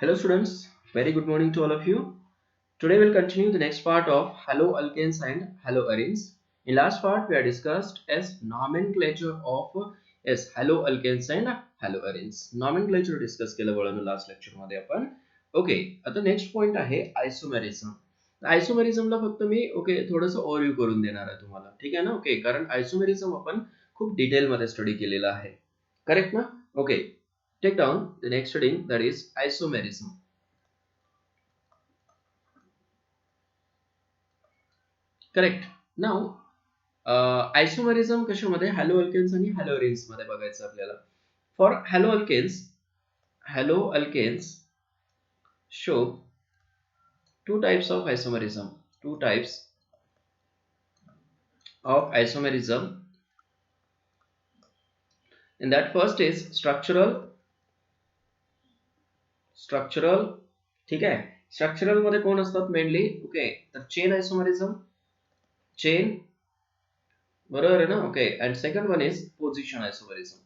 Hello students, very good morning to all of you. Today we'll continue the next part of haloalkanes and haloarenes. In last part we have discussed as nomenclature of haloalkanes and haloarenes. Nomenclature discuss केलं वळण last lecture मध्ये आपण. Okay, आता next point आहे isomerism. आयसोमेरिझमला फक्त मी थोडंसं overview करून देणार आहे तुम्हाला. ठीक आहे ना? ओके, कारण आयसोमेरिझम आपण खूप डिटेल मध्ये स्टडी केलेला आहे. करेक्ट ना? Okay. Take down the next heading, that is isomerism. Correct. Now isomerism कशामध्ये haloalkanes आणि haloarenes मध्ये बघायचं आपल्याला. For haloalkanes show two types of isomerism. Two types of isomerism. And that first is structural. ठीक आहे. Structural मध्ये कोण असतात मेनली? ओके, तर चेन आयसोमेरिझम. चेन, बरोबर आहे ना? Okay. And second one is position isomerism.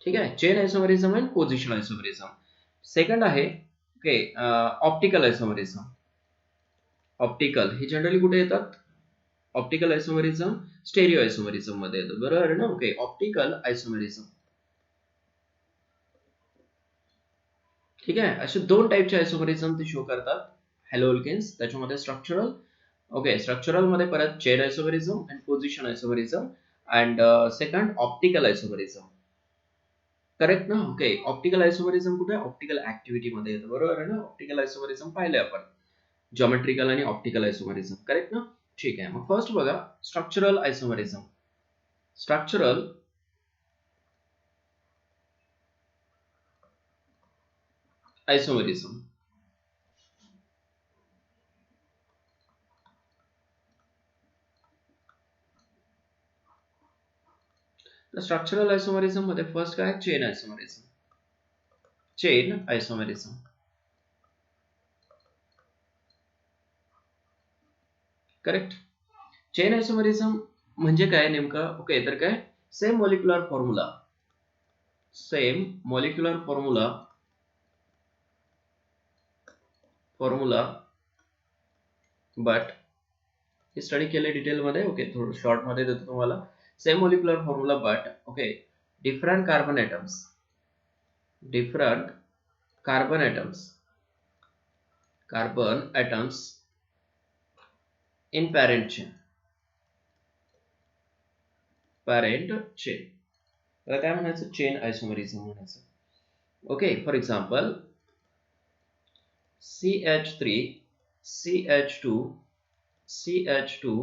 ठीक आहे. Chain isomerism and position isomerism. Second आहे ओके ऑप्टिकल आयसोमेरिझम. ऑप्टिकल हे जनरली कुठे येतात? ऑप्टिकल आयसोमेरिझम स्टेरिओ आयसोमेरिझम मध्ये येतात, बरोबर आहे ना? Okay, optical isomerism. ठीक आहे. असे दोन टाइपचे आयसोमेरिझम ते शो करतात हॅलोअल्केन्स. त्याच्यामध्ये स्ट्रक्चरल, ओके, स्ट्रक्चरल मध्ये परत chain isomerism and position isomerism and second optical isomerism. Correct ना? ओके, ऑप्टिकल आयसोमेरिझम कुठे? ऑप्टिकल ऍक्टिव्हिटी मध्ये येतं, बरोबर आहे ना? ऑप्टिकल आयसोमेरिझम पाहिले आपण, जॉमेट्रिकल आणि ऑप्टिकल आयसोमेरिझम. करेक्ट ना? ठीक आहे. मग फर्स्ट बघा स्ट्रक्चरल आयसोमेरिझम. Structural isomerism. तर स्ट्रक्चरल आयसोमेरिझम मध्ये फर्स्ट काय? Chain isomerism. Chain isomerism. Correct. Chain isomerism म्हणजे काय नेमकं? ओके, तर काय? सेम मॉलिक्युलर फॉर्म्युला बट हे स्टडी केले डिटेल मध्ये. ओके, थोडं शॉर्ट मध्ये देतो तुम्हाला. Same molecular formula but okay different carbon atoms in parent chain. तर काय म्हणायचं? चेन आयसोमेरिझम म्हणायचं. Okay, for example CH3 CH2 CH2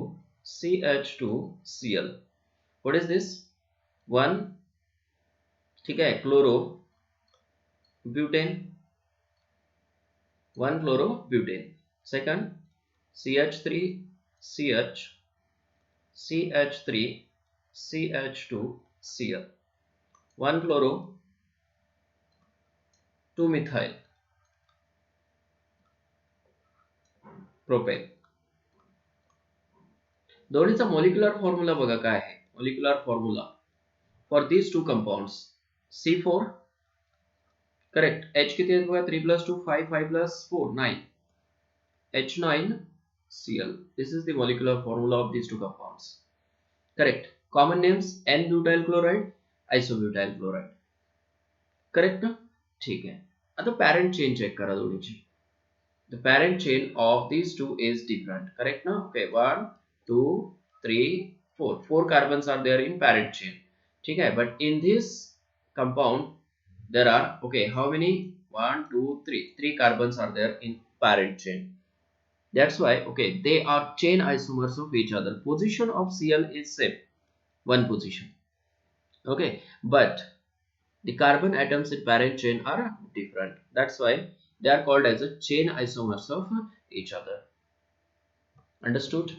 CH2 Cl. What is this? One, ठीक है, chloro butane. One chloro butane. Second CH3 CH CH3 CH2 Cl. One chloro, two methyl propane. दोन्हीचा molecular formula बघा काय आहे. Molecular formula for these two compounds C4. Correct. H किती आहेत बघा? 3 + 2 5 5 + 4 9 H9Cl. This is the molecular formula of these two compounds. Correct. Common names N-butyl chloride, isobutyl chloride. Correct ना? ठीक आहे. आता पॅरेंट चेन चेक करा दोन्हीची. The parent chain of these two is different. Correct ना? Okay, 1 2 3 4. 4 carbons are there in parent chain. ठीक है. But in this compound there are how many? 1 2 3. 3 carbons are there in parent chain. That's why they are chain isomers of each other. Position of Cl is same, one position. Okay, but the carbon atoms in parent chain are different. That's why they are called as a chain isomers of each other. Understood?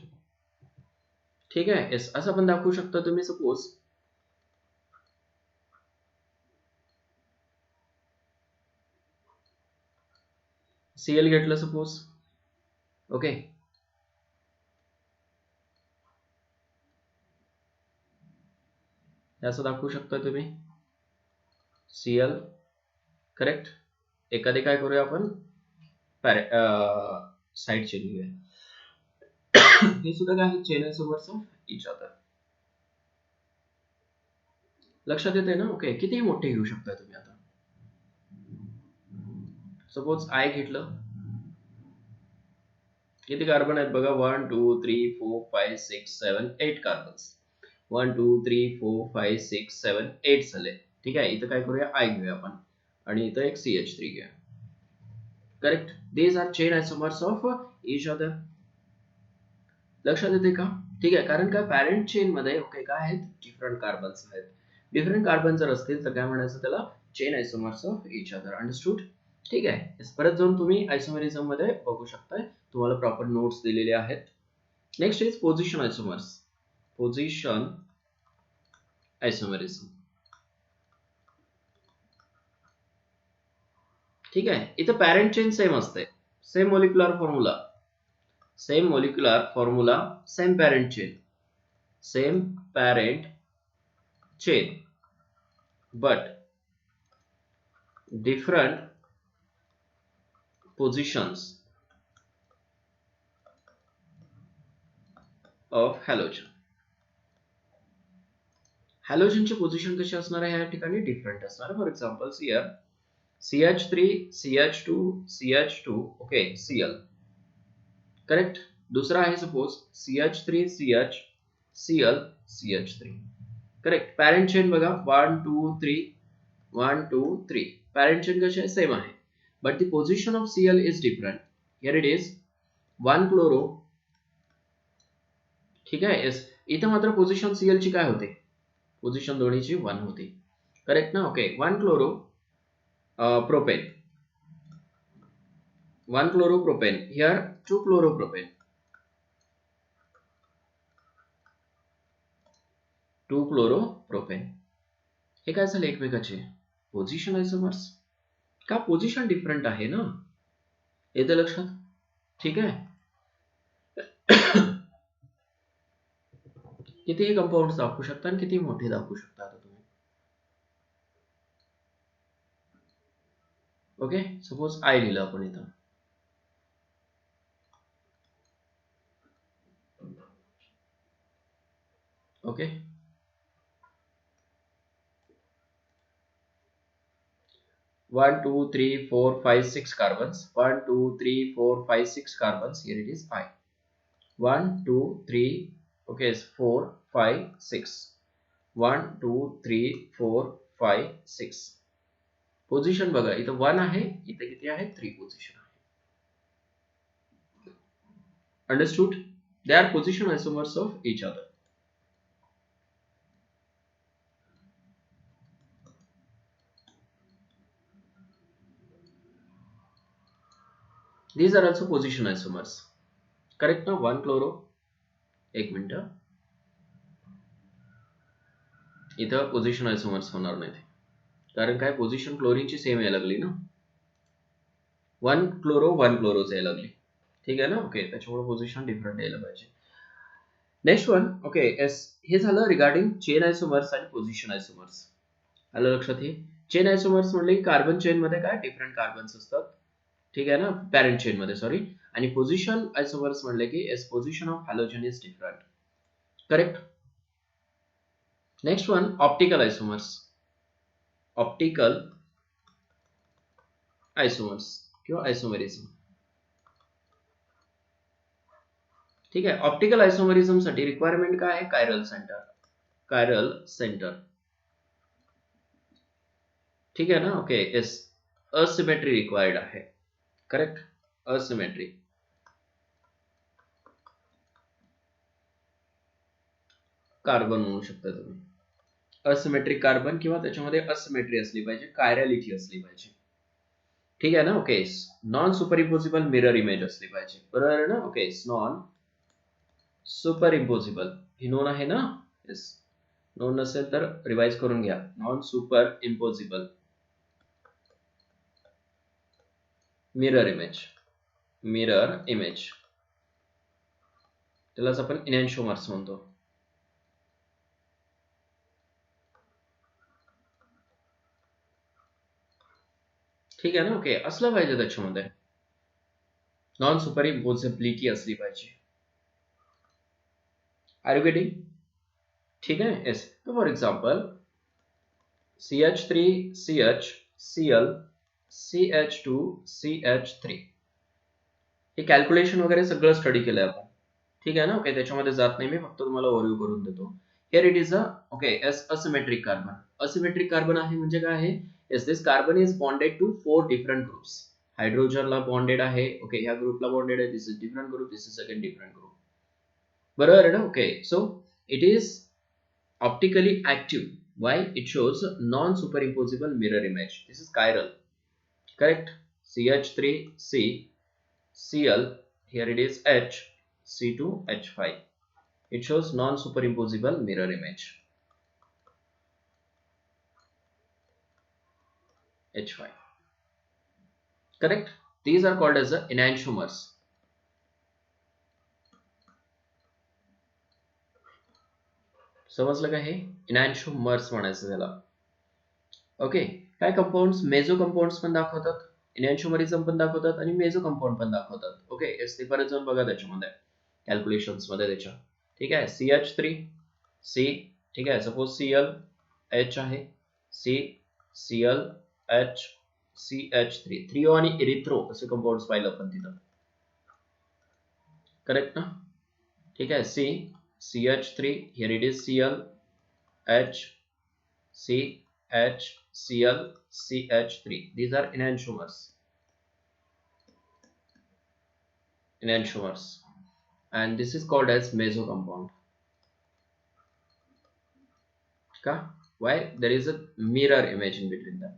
ठीक आहे. yes, असं पण दाखवू शकता तुम्ही. Suppose Cl घेतलं suppose. Okay, असं दाखवू शकता तुम्ही Cl. करेक्ट. एखादे काय करूया आपण साईड चेन घेऊया. हे सुद्धा काय आहे, chain isomers of each other. लक्षात येते ना? ओके. किती मोठे घेऊ शकता तुम्ही आता. सपोज आय घेतलं, किती कार्बन आहेत बघा, 1 2 3 4 5 6 7 8 कार्बन्स. 1 2 3 4 5 6 7 8 झाले. ठीक आहे. इथं काय करूया, आय घेऊया आपण आणि इथं एक CH3 घेऊया. Correct. These are chain isomers of each other. लक्षात येते का? ठीक आहे. कारण काय, पॅरेंट चेन मध्ये ओके काय आहेत, डिफरंट कार्बन्स आहेत. डिफरंट कार्बन जर असतील तर काय म्हणायचं त्याला, chain isomers of each other. Understood? ठीक आहे. परत जाऊन तुम्ही आयसोमेरिझम मध्ये बघू शकताय, तुम्हाला प्रॉपर नोट्स दिलेले आहेत. Next is position isomers. Position isomerism. ठीक आहे. इथं पॅरेंट चेन सेम असते, same molecular formula, same molecular formula, same parent chain, same parent chain, but different positions of halogen. हॅलोजनची पोझिशन कशी असणार आहे या ठिकाणी, डिफरंट असणार. For example here CH3 CH2 CH2 okay Cl. Correct. दुसरा आहे suppose CH3 CH Cl CH3. Correct. Parent chain बघा 1 2 3 1 2 3. पॅरेंट चेन कशी आहे, सेम आहे, but the position of Cl is different. Here it is 1 chloro. ठीक आहे. इथं मात्र पोझिशन Cl ची काय होते, पोझिशन दोन्हीची 1 होती. करेक्ट ना? Okay. 1 chloro propane, 1 chloro propane. Here 2 chloro propane, 2 chloro propane. हे काय झाले, एकमेकाचे पोझिशन आयसोमर्स. का, पोझिशन डिफरंट आहे ना, येते लक्षात? ठीक आहे. कितीही कंपाऊंड दाखवू शकता आणि किती मोठे दाखवू शकता आता तुम्ही. ओके. सपोज आय लिहिलं आपण इथं. Okay. 1 2 3 4 5 6 carbons. 1 2 3 4 5 6 carbons. Here it is I. 1 2 3 okay 4 5 6. 1 2 3 4 5 6. Position बघा, इथं 1 आहे, इथं किती आहे, 3 पोझिशन आहे. Understood? They are position आयसोमर्स of each other. These are also position isomers. Correct ना? 1 क्लोरो. एक मिनिट, इथं पोझिशन आयसोमर्स होणार नाही, कारण काय, पोझिशन क्लोरीनची सेम यायला लागली ना. 1 क्लोरो 1 क्लोरोच यायला लागली. ठीक आहे ना? ओके. त्याच्यामुळे पोझिशन डिफरंट यायला पाहिजे. Next one. ओके. हे झालं रिगार्डिंग चेन आयसोमर्स आणि पोझिशन आयसोमर्स. आलं लक्षात? हे चेन आयसोमर्स म्हणले कार्बन चेन मध्ये काय, डिफरंट कार्बन्स असतात. ठीक आहे ना, पॅरेंट चेन मध्ये, सॉरी. आणि पोझिशन आयसोमर्स म्हणले की position of halogen is different. Correct. Next one, optical आयसोमर्स. Optical आयसोमर्स किंवा आयसोमेरिझम. ठीक आहे. ऑप्टिकल आयसोमेरिझम साठी रिक्वायरमेंट काय आहे, कायरल सेंटर. Chiral centre. ठीक आहे ना? ओके. असिमेट्री रिक्वायर्ड आहे. करेक्ट. असिमेट्री. कार्बन म्हणू शकता तुम्ही. असिमेट्रिक कार्बन किंवा त्याच्यामध्ये असिमेट्री असली पाहिजे, कायरॅलिटी असली पाहिजे. ठीक आहे ना? Okay. Non super impossible mirror image असली पाहिजे. बरोबर आहे ना? ओके. नॉन सुपर इम्पॉसिबल ही नोन आहे ना? येस. नोन नसेल तर रिवाइज करून घ्या. Non super impossible mirror image. Mirror image त्यालाच आपण इनॅन्शोमर्स म्हणतो. ठीक आहे ना. ओके, असलं पाहिजे त्याच्यामध्ये, नॉन सुपर इम्पोजिबिलिटी असली पाहिजे. Are you getting? ठीक आहे. येस. तो for example CH3CH Cl CH2CH3 हे कॅल्क्युलेशन वगैरे सगळं स्टडी केलंय आपण. ठीक आहे ना. ओके, त्याच्यामध्ये जात नाही मी, फक्त तुम्हाला ओव्हरव्ह्यू करून देतो. Here it is a okay asymmetric carbon. Asymmetric carbon आहे म्हणजे काय आहे? Yes, this carbon is bonded to 4 different groups. हायड्रोजनला बॉन्डेड आहे. ओके, ह्या ग्रुपला बॉन्डेड आहे. This is different group, this is second different group. बरोबर आहे ना. Okay, so it is optically active. Why? It shows non-superimposable mirror image. This is chiral. Correct? CH3C Cl, here it is H C2H5. It shows non-superimposable mirror image. H5. Correct? These are called as the enantiomers. समजलं का? हे enantiomers म्हणायचं त्याला. Okay, काय compounds मेझो compounds पण दाखवतात, एनॅन्शिओमरिझम पण दाखवतात आणि मेझो कंपाऊंड पण दाखवतात. ओके, एस ते परत जाऊन बघा त्याच्यामध्ये कॅल्क्युलेशन्स मध्ये त्याच्या. ठीक आहे. CH3C, ठीक आहे. सपोज Cl H आहे, Cl H CH3 थ्रिओ आणि इरिथ्रो असे कंपाऊंड्स पाहिलं आपण तिथं. करेक्ट ना. ठीक आहे. CH3, here it is Cl H CHCl CH3. These are enantiomers. Enantiomers. And this is called as meso compound. का? Why? There is a mirror image in between them.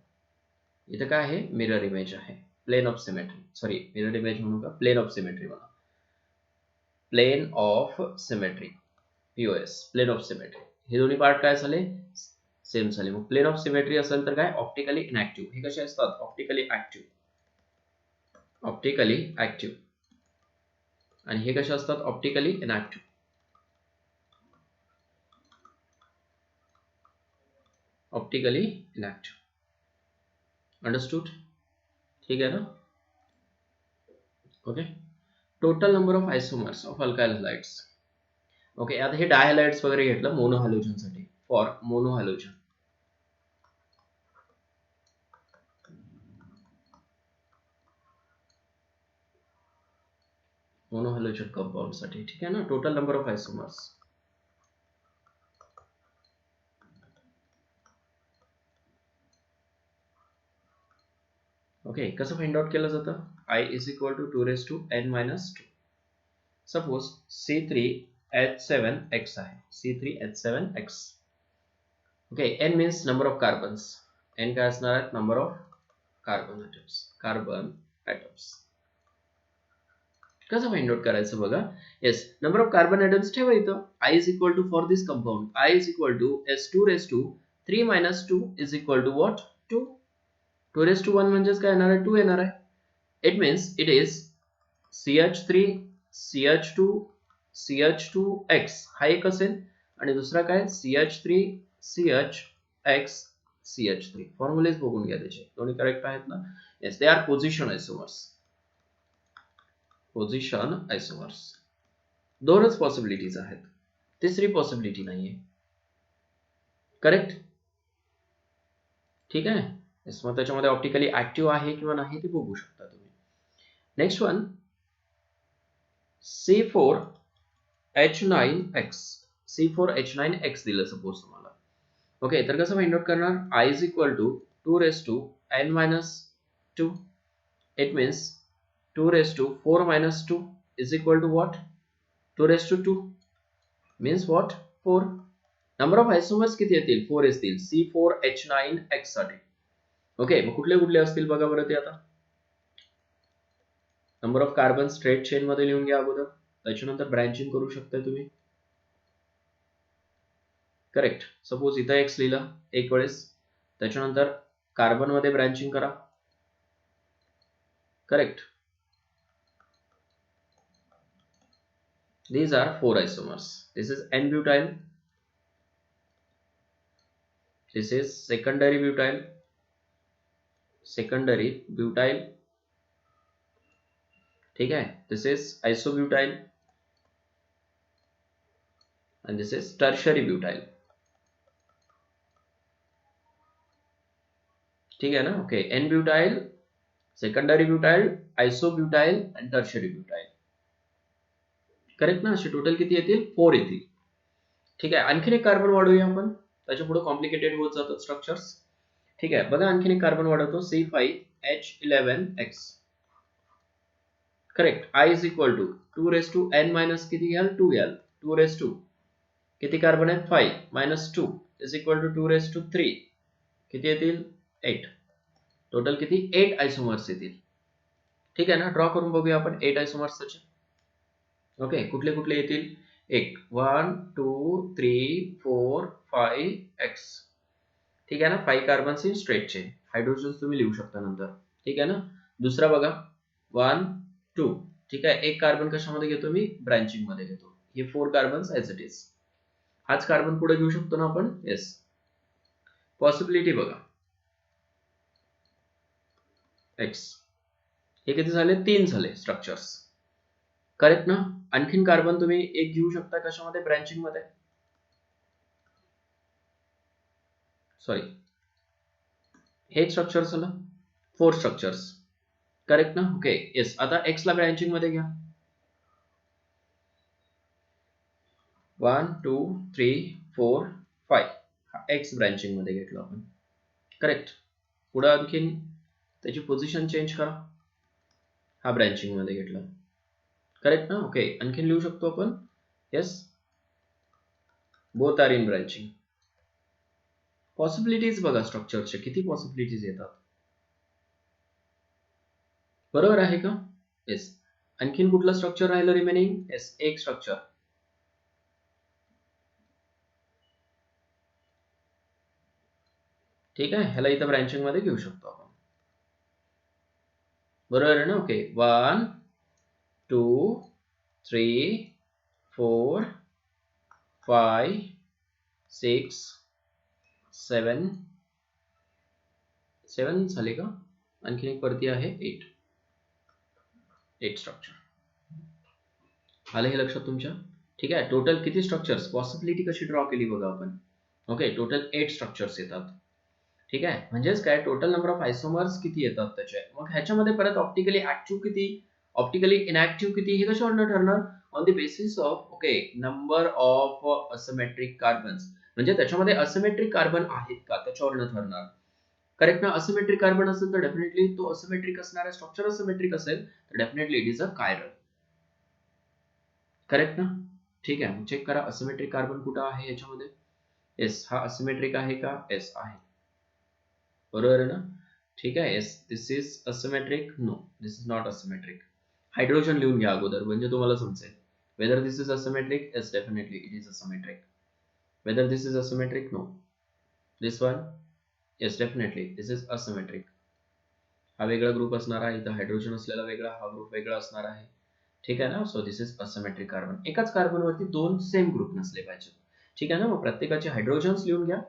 इथं काय आहे? मिरर इमेज आहे. Plane of symmetry. Sorry, mirror image म्हणू का? Plane of symmetry म्हणा. Plane of symmetry, POS, plane of symmetry. हे दोन्ही पार्ट काय झाले? सेम झाले. मग प्लेन ऑफ सिमेट्री असेल तर काय? Optically inactive. हे कसे असतात? Optically active. Optically active. आणि हे कसे असतात? Optically inactive. Optically inactive. Understood? ठीक आहे ना. Okay, total number of isomers of alkyl halides. Okay, आता हे डायहॅलाइड्स वगैरे घेतलं मोनोहॅलोजन साठी. फॉर मोनोहॅलोजन, मोनोहॅलोजन कंपाउंड साठी. ठीक आहे ना. Total number of आयसोमर्स. ओके, कसं फाइंड आउट केलं जातं? I is equal to 2 raised to n minus 2. Suppose C3H7X आहे. C3H7X. Okay, n means number of carbons. n काय असणार आहे? Number of carbon atoms. Carbon atoms. कसं फाइंड आउट करायचं बघा. Yes, number of carbon atoms ठेवा इथं. I is equal to for this compound, I is equal to S2 raised to 3 minus 2 is equal to what? 2. 2 raised to 1 म्हणजेच काय येणार आहे? 2 येणार आहे. It means it is CH3 CH2 CH2X हा एक असेल आणि दुसरा काय? CH3 CHX CH3. फॉर्म्युलेज बघून घ्या त्याचे, दोन्ही करेक्ट आहेत ना. Yes, they are position isomers. Position आयसोमर्स. दोनच पॉसिबिलिटीज आहेत, तिसरी पॉसिबिलिटी नाहीये. करेक्ट. ठीक आहे. येस, मग त्याच्यामध्ये ऑप्टिकली ऍक्टिव्ह आहे किंवा नाही ते बघू शकता तुम्ही. Next one, C4H9X. C4H9X दिलं सपोज तुम्हाला. ओके, तर कसं फाइंड आउट करणार? I is equal to 2 raised to n minus 2. It means 2 raised to 4 minus 2 is equal to what? 2 raised to 2 means what? 4. Number of आयसोमर्स किती येतील? 4 असतील C4H9X साठी. Okay, मग कुठले कुठले असतील बघा बरं ते आता. Number of carbon straight chain मध्ये लिहून घ्या अगोदर, त्याच्यानंतर ब्रँचिंग करू शकता तुम्ही. करेक्ट. सपोज इथं एक्स लिहिलं एक वेळेस, त्याच्यानंतर कार्बन मध्ये ब्रँचिंग करा. Correct. These are 4 isomers. This is N-butyl. This is secondary butyl. Secondary butyl, ठीक है, this is isobutyl and this is tertiary butyl, ठीक है ना. Okay, n butyl, secondary butyl, isobutyl आणि टर्शरी ब्यूटाइल. करेक्ट ना. असे total किती येतील? 4 येतील. ठीक आहे. आणखीन एक कार्बन वाढवूया आपण, त्याच्या पुढे कॉम्प्लिकेटेड होत जातात स्ट्रक्चर्स. ठीक आहे, बघा आणखीन एक कार्बन वाढवतो, C5H11X. Correct. I is equal to 2 raised to n minus किती घ्याल? 2 घ्याल. 2 raised to किती कार्बन आहेत? 5 minus 2 is equal to 2 raised to 3 किती येतील? 8. टोटल किती? 8 आयसोमर्स येतील. ठीक आहे ना. ड्रॉ करून बघूया आपण 8 आयसोमर्स त्याचे. ओके, कुठले कुठले येतील? 1 2 3 4 5 x. ठीक आहे ना. 5 carbons in straight chain. Hydrogens तुम्ही लिहू शकता नंतर. ठीक आहे ना. दुसरा बघा 1 2. ठीक आहे. एक कार्बन कशामध्ये घेतो मी? ब्रँचिंग मध्ये घेतो. हे 4 कार्बन्स ऍज इट इज. हाच कार्बन पुढे घेऊ शकतो ना आपण? येस. पॉसिबिलिटी बघा, एक्स. हे किती झाले? 3 झाले स्ट्रक्चर्स. करेक्ट ना. आणखीन कार्बन तुम्ही एक घेऊ शकता कशामध्ये? ब्रँचिंग मध्ये. सॉरी, हे स्ट्रक्चर झालं 4 स्ट्रक्चर्स. करेक्ट ना. Okay, yes. आता एक्स ला ब्रँचिंग मध्ये घ्या. 1 2 3 4 5. हा एक्स ब्रँचिंग मध्ये घेतला आपण. करेक्ट. पुढे आणखीन त्याची पोझिशन चेंज करा. हा ब्रँचिंग मध्ये घेतला. करेक्ट ना. ओके, आणखीन लिहू शकतो आपण. Yes, both are in branching. Possibilities बघा स्ट्रक्चरचे, किती पॉसिबिलिटीज येतात. बरोबर आहे का? येस. आणखीन कुठलं स्ट्रक्चर राहिलं रिमेनिंग? येस, एक स्ट्रक्चर. ठीक आहे, ह्याला इथं ब्रँचिंग मध्ये घेऊ शकतो आपण. बरोबर आहे ना. ओके, 1 2 3 4 5 6 7 7 झाले का? आणखीन एक वरती आहे 8 स्ट्रक्चर. आलं हे लक्षात तुमच्या? ठीक आहे. टोटल किती स्ट्रक्चर्स? पॉसिबिलिटी कशी ड्रॉ केली बघा आपण. ओके, टोटल 8 स्ट्रक्चर्स येतात. ठीक आहे. म्हणजेच काय? टोटल नंबर ऑफ आयसोमर्स किती येतात त्याचे. मग ह्याच्यामध्ये परत ऑप्टिकली ऍक्टिव्ह किती, ऑप्टिकली इनॅक्टिव्ह किती, हे कशावरनं ठरणार? On the basis of okay number of asymmetric carbons. म्हणजे त्याच्यामध्ये असिमेट्रिक कार्बन आहेत का त्याच्यावरनं ठरणार. करेक्ट ना. असिमेट्रिक कार्बन असेल तर डेफिनेटली तो असिमेट्रिक असणारा स्ट्रक्चर असिमेट्रिक असेल तर definitely it is a chiral. Correct ना. ठीक आहे, चेक करा असिमेट्रिक कार्बन कुठं आहे याच्यामध्ये. येस, हा असिमेट्रिक आहे का? येस आहे. बरोबर आहे ना. ठीक आहे. Yes, this is asymmetric. No, this is not asymmetric. Hydrogen लिहून घ्या अगोदर म्हणजे तुम्हाला समजेल. Whether this is asymmetric? Yes, definitely it is asymmetric. Whether this is asymmetric? No. This one? Yes, definitely this is asymmetric. हा वेगळा group असणार आहे, इथं हायड्रोजन असलेला वेगळा, हा ग्रुप वेगळा असणार आहे. ठीक आहे ना. So this is asymmetric carbon. एकाच कार्बनवरती 2 सेम ग्रुप नसले पाहिजे. ठीक आहे ना. मग प्रत्येकाचे हायड्रोजन्स लिहून घ्या.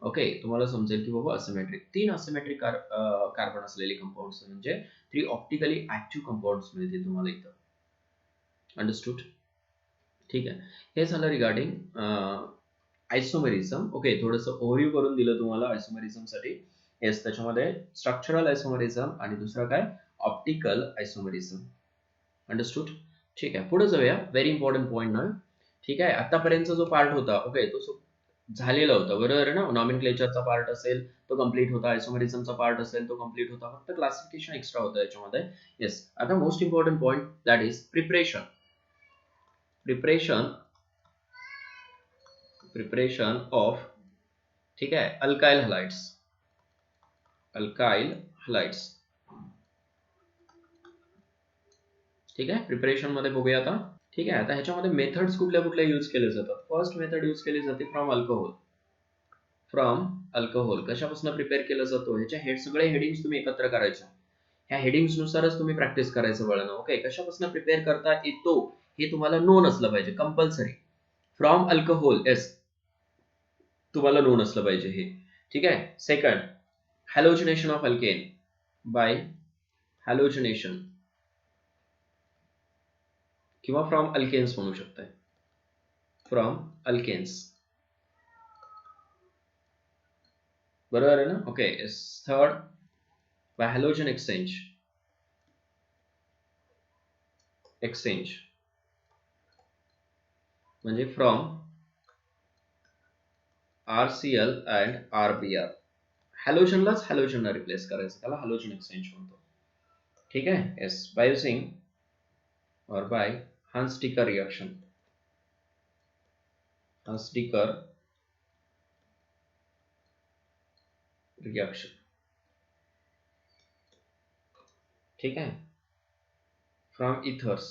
ओके, तुम्हाला समजेल की बाबा असिमेट्रिक 3 असिमेट्रिक कार्बन असलेले कंपाऊंड्स म्हणजे 3 ऑप्टिकली ऍक्टिव्ह कंपाऊंड्स मिळतील तुम्हाला इथं. अंडरस्टूड? ठीक आहे. हे झालं रिगार्डिंग आयसोमेरिझम. ओके, थोडंसं ओव्हरव्ह्यू करून दिलं तुम्हाला आयसोमेरिझम साठी. येस, त्याच्यामध्ये स्ट्रक्चरल आयसोमेरिझम आणि दुसरं काय? Optical isomerism. अंडरस्टूड? ठीक आहे, पुढे जाऊया. व्हेरी इम्पॉर्टंट पॉईंट ना. ठीक आहे, आतापर्यंतचा जो पार्ट होता ओके तो झालेला होता. बरोबर आहे ना. नॉमेनक्लेचरचा पार्ट असेल तो कम्प्लीट होता, आयसोमेरिझमचा पार्ट असेल तो कम्प्लीट होता, फक्त क्लासिफिकेशन एक्स्ट्रा होतं याच्यामध्ये. येस, आता most important point that is preparation. Preparation of, ठीक आहे, अल्काइल हलाइड्स. Alkyl halides. ठीक आहे, प्रिपरेशन मध्ये बघूया आता. ठीक आहे, आता ह्याच्यामध्ये मेथड्स कुठल्या कुठल्या यूज केले जातात. फर्स्ट मेथड यूज केली जाते फ्रॉम अल्कोहोल. फ्रॉम अल्कोहोल कशापासून प्रिपेअर केलं जातो, ह्याच्या सगळे हेडिंग्स तुम्ही एकत्र करायच्या. ह्या हेडिंग्स नुसारच तुम्ही प्रॅक्टिस करायचं बाळांनो. ओके, कशापासून प्रिपेअर करता येतो हे तुम्हाला नोन असलं पाहिजे कंपल्सरी. फ्रॉम अल्कोहोल, येस, तुम्हाला नोन असलं पाहिजे हे. ठीक आहे. Second, halogenation of alkane. By halogenation किंवा फ्रॉम अल्केन्स म्हणू शकताय, फ्रॉम अल्केन्स. बरोबर आहे ना? Okay. Third by halogen exchange, म्हणजे फ्रॉम RCl अँड RBr. हॅलोजनलाच हॅलोजनला रिप्लेस करायचं, त्याला हॅलोजन एक्सचेंज म्हणतो. ठीक आहे. Yes, by using or by Hunts-Dicker reaction. Hunts-Dicker reaction. ठीक है. From ethers.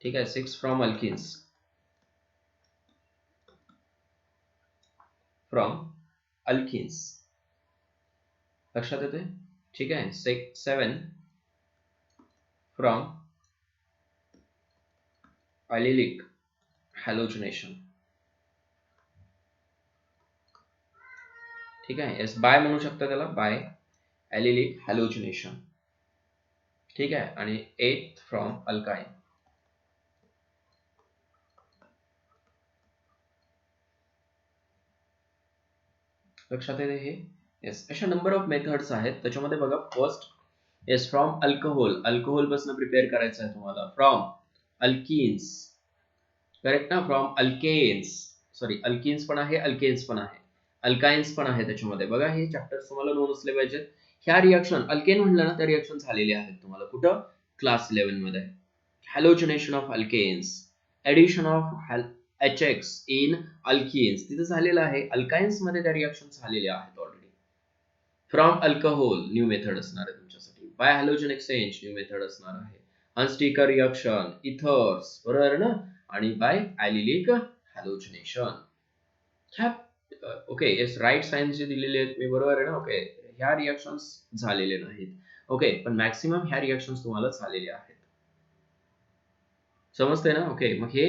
ठीक है. 6 from alkenes. लक्षात येते? ठीक आहे. 7 from allylic halogenation. ठीक आहे. येस, बाय म्हणू शकता त्याला, बाय allylic halogenation. ठीक आहे. आणि 8 from alkyne. लक्षात येते हे? येस. अशा नंबर ऑफ मेथड्स आहेत. त्याच्यामध्ये बघा, फर्स्ट येस, फ्रॉम अल्कोहोल पासून प्रिपेअर करायचं आहे तुम्हाला. फ्रॉम अल्किन्स, करेक्ट ना? फ्रॉम अल्केन्स, सॉरी, अल्किन्स पण आहे, अल्केन्स पण आहे, अल्काइन्स पण आहे त्याच्यामध्ये. बघा, हे चॅप्टर्स तुम्हाला नोन असले पाहिजेत. ह्या रिएक्शन अल्केन म्हणलं ना, त्या रिएक्शन झालेले आहेत तुम्हाला कुठं? क्लास 11 मध्ये. Halogenation of alkenes, addition of HX in alkynes तिथे झालेलं आहे. अल्काइन्स मध्ये त्या रिएक्शन झालेल्या आहेत already. From alcohol new method असणार आहे तुमच्यासाठी. By halogen exchange new method असणार आहे. हंट्स-डिकर रिएक्शन, इथर्स, बरोबर ना? आणि बाय ॲलिलिक हॅलोजिनेशन. ह्या ओके, येस, राईट सायन्स जे दिलेले आहेत मी, बरोबर आहे ना? ओके, ह्या रिएक्शन्स झालेले नाहीत. ओके, पण मॅक्सिमम ह्या रिएक्शन्स तुम्हाला झालेले आहेत. समजते ना? ओके, मग हे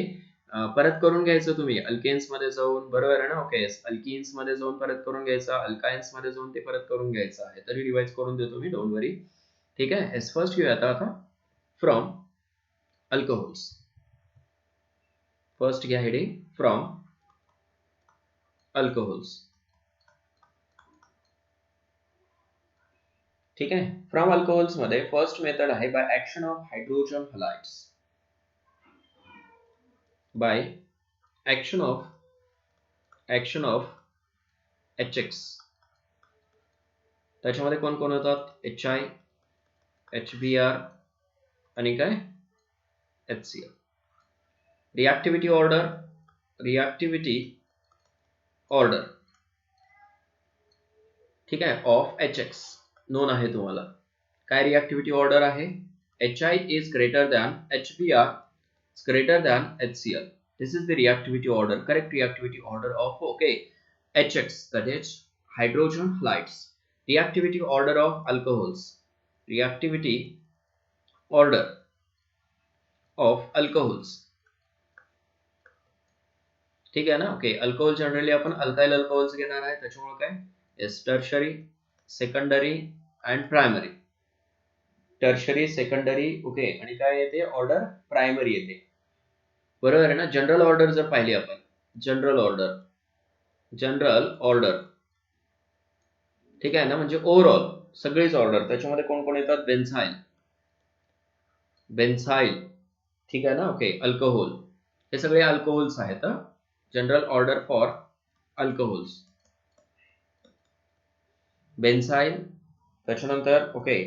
परत करून घ्यायचं तुम्ही अल्केन्स मध्ये जाऊन, बरोबर आहे ना? ओके, अल्किन्स मध्ये जाऊन परत करून घ्यायचं, अल्काइन्स मध्ये जाऊन ते परत करून घ्यायचं आहे. तरी रिवाइज करून देतो मी, डोंट वरी. ठीक आहे. एस, फर्स्ट घेऊया आता फ्रॉम अल्कोहोल्स. फर्स्ट घ्या हेडिंग, फ्रॉम अल्कोहोल्स. ठीक आहे. फ्रॉम अल्कोहोल्स मध्ये फर्स्ट मेथड आहे by action of hydrogen halides. By action of HX. त्याच्यामध्ये कोण कोण होतात? HI, HBr आणि काय? HCl. रिएक्टिव्हिटी ऑर्डर ठीक आहे, ऑफ HX नोन आहे तुम्हाला. काय रिएक्टिव्हिटी ऑर्डर आहे? HI is greater than HBr is greater than HCl. This is the reactivity order, correct reactivity order of, okay, HX, that is hydrogen halides. Reactivity order of alcohols. Reactivity order of alcohols. ठीक आहे ना? Okay, alcohol generally आपण alkyl alcohols घेणार आहे. त्याच्यामुळे काय? Yes, tertiary, secondary and primary. Tertiary, secondary, okay, आणि काय येते? ऑर्डर प्रायमरी येते. बरोबर आहे ना? जनरल ऑर्डर जर पाहिली आपण, जनरल ऑर्डर ठीक आहे ना? म्हणजे ओव्हरऑल सगळीच ऑर्डर. त्याच्यामध्ये कोण कोण येतात? बेन्झाइल, ठीक आहे ना? ओके, अल्कोहोल, हे सगळे अल्कोहोल्स आहेत. General order for alcohols, benzyl, त्याच्यानंतर ओके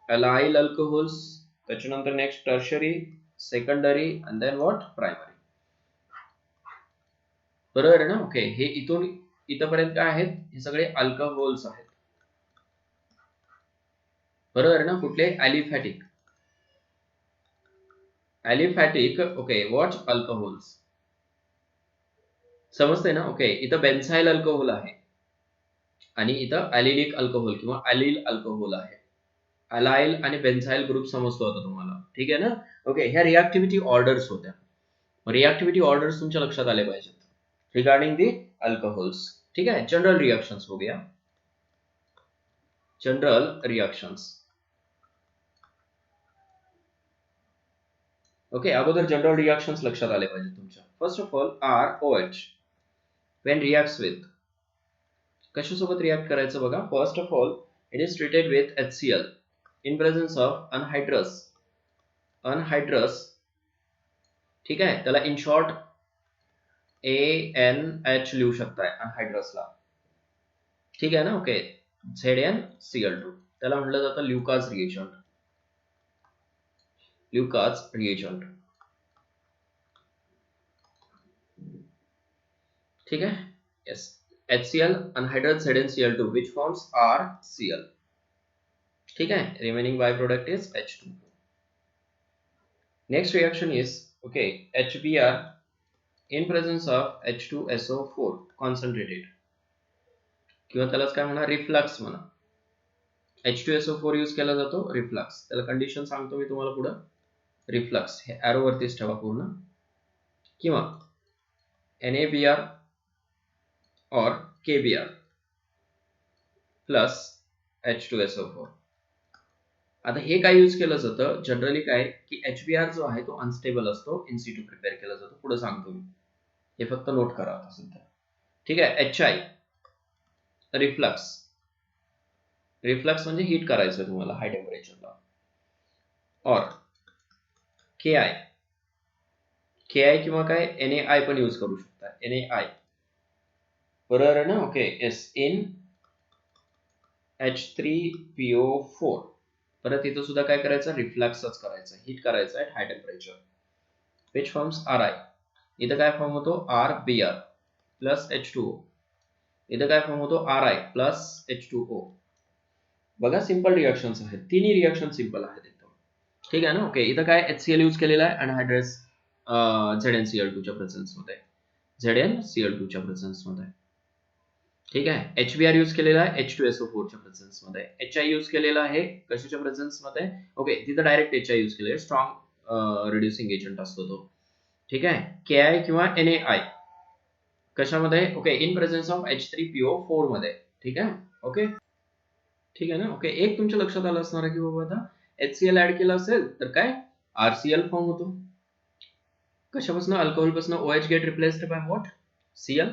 अलाइल अल्कोहोल्स, त्याच्यानंतर next tertiary, secondary and then what? Primary. बरोबर आहे ना? ओके, हे इथून इथपर्यंत काय आहेत? हे सगळे अल्कोहोल्स आहेत. बरोबर आहे ना? कुठले? Aliphatic, okay, what? अल्कोहोल्स. समजते ना? ओके, इथं बेन्झाइल अल्कोहोल आहे आणि इथं ॲलिलिक अल्कोहोल किंवा ॲलिल अल्कोहोल आहे. अलाइल आणि बेन्झाइल ग्रुप समजतो आता तुम्हाला. ठीक आहे ना? ओके, ह्या रिएक्टिव्हिटी ऑर्डर्स होत्या. रिएक्टिव्हिटी ऑर्डर्स तुमच्या लक्षात आले पाहिजेत रिगार्डिंग दी अल्कोहोल्स. ठीक है, जनरल रिएक्शंस हो गया, जनरल रिएक्शंस। ओके, अगोदर जनरल रिएक्शंस लक्षात आले पाहिजे तुमच्या. First of all ROH when reacts with, कशासोबत रिएक्ट करायचं बघा. First of all it is treated with HCl in presence of anhydrous, ठीक आहे, त्याला इन शॉर्ट ANH लिहू शकताय अनहायड्रसला, ठीक आहे ना. ओके, ZnCl2, त्याला म्हटलं जातं ल्युकास रिएजंट, ल्युकास रिएजंट, ठीक है. Yes, HCl anhydrous ZnCl2 which forms RCl, ठीक है. Remaining by product is H2. Next reaction is okay HBr in presence of H2SO4 concentrated, किंवा त्यालाच काय म्हणा, रिफ्लक्स म्हणा. H2SO4 यूज केला जातो रिफ्लक्स, त्याला कंडिशन सांगतो मी तुम्हाला पुढे. रिफ्लक्स हे एरो वरतीच ठेवा पूर्ण, किंवा NaBr और KBr प्लस H2SO4. आता हे काय यूज केलं जातं जनरली, काय की HBr जो आहे तो अनस्टेबल असतो, इन सिटू प्रिपेअर केला जातो, पुढे सांगतो मी, हे फक्त नोट करा आता सध्या, ठीक आहे. HI रिफ्लक्स, रिफ्लक्स म्हणजे हीट करायचं तुम्हाला हाय टेम्परेचरला. और KI किंवा काय NaI पण यूज करू शकता, NaI बरोबर आहे ना. ओके, एस इन H3PO4, परत इथं सुद्धा काय करायचं, रिफ्लक्सच करायचं, हीट करायचं आहे high temperature, which forms RI. इथं काय फॉर्म होतो RBr प्लस H2O, इथं काय फॉर्म होतो RI प्लस H2O. बघा सिंपल रिएक्शन्स आहेत, तिन्ही रिएक्शन सिंपल आहेत एकदम, ठीक आहे ना. ओके, इथं काय HCl यूज केलेला आहे अनहायड्रस ZnCl2 च्या प्रेझेन्स मध्ये, ZnCl2 च्या प्रेझेन्स मध्ये, ठीक आहे. HBr यूज केलेला आहे H2SO4 च्या प्रेझेन्स मध्ये. HI यूज केलेला आहे कशाच्या प्रेझेन्स मध्ये, ओके तिथं डायरेक्ट HI यूज केलेला, स्ट्रॉंग रिड्युसिंग एजंट असतो तो, ठीक आहे. KI किंवा NaI कशामध्ये, okay in presence of H3PO4 मध्ये, ठीक आहे. ओके, ठीक आहे ना. ओके, एक तुमच्या लक्षात आलं असणार आहे की बाबा आता HCl ऍड केला असेल तर काय RCl फॉर्म होतो, कशापासून, अल्कोहोल पासून. OH get replaced by what, Cl.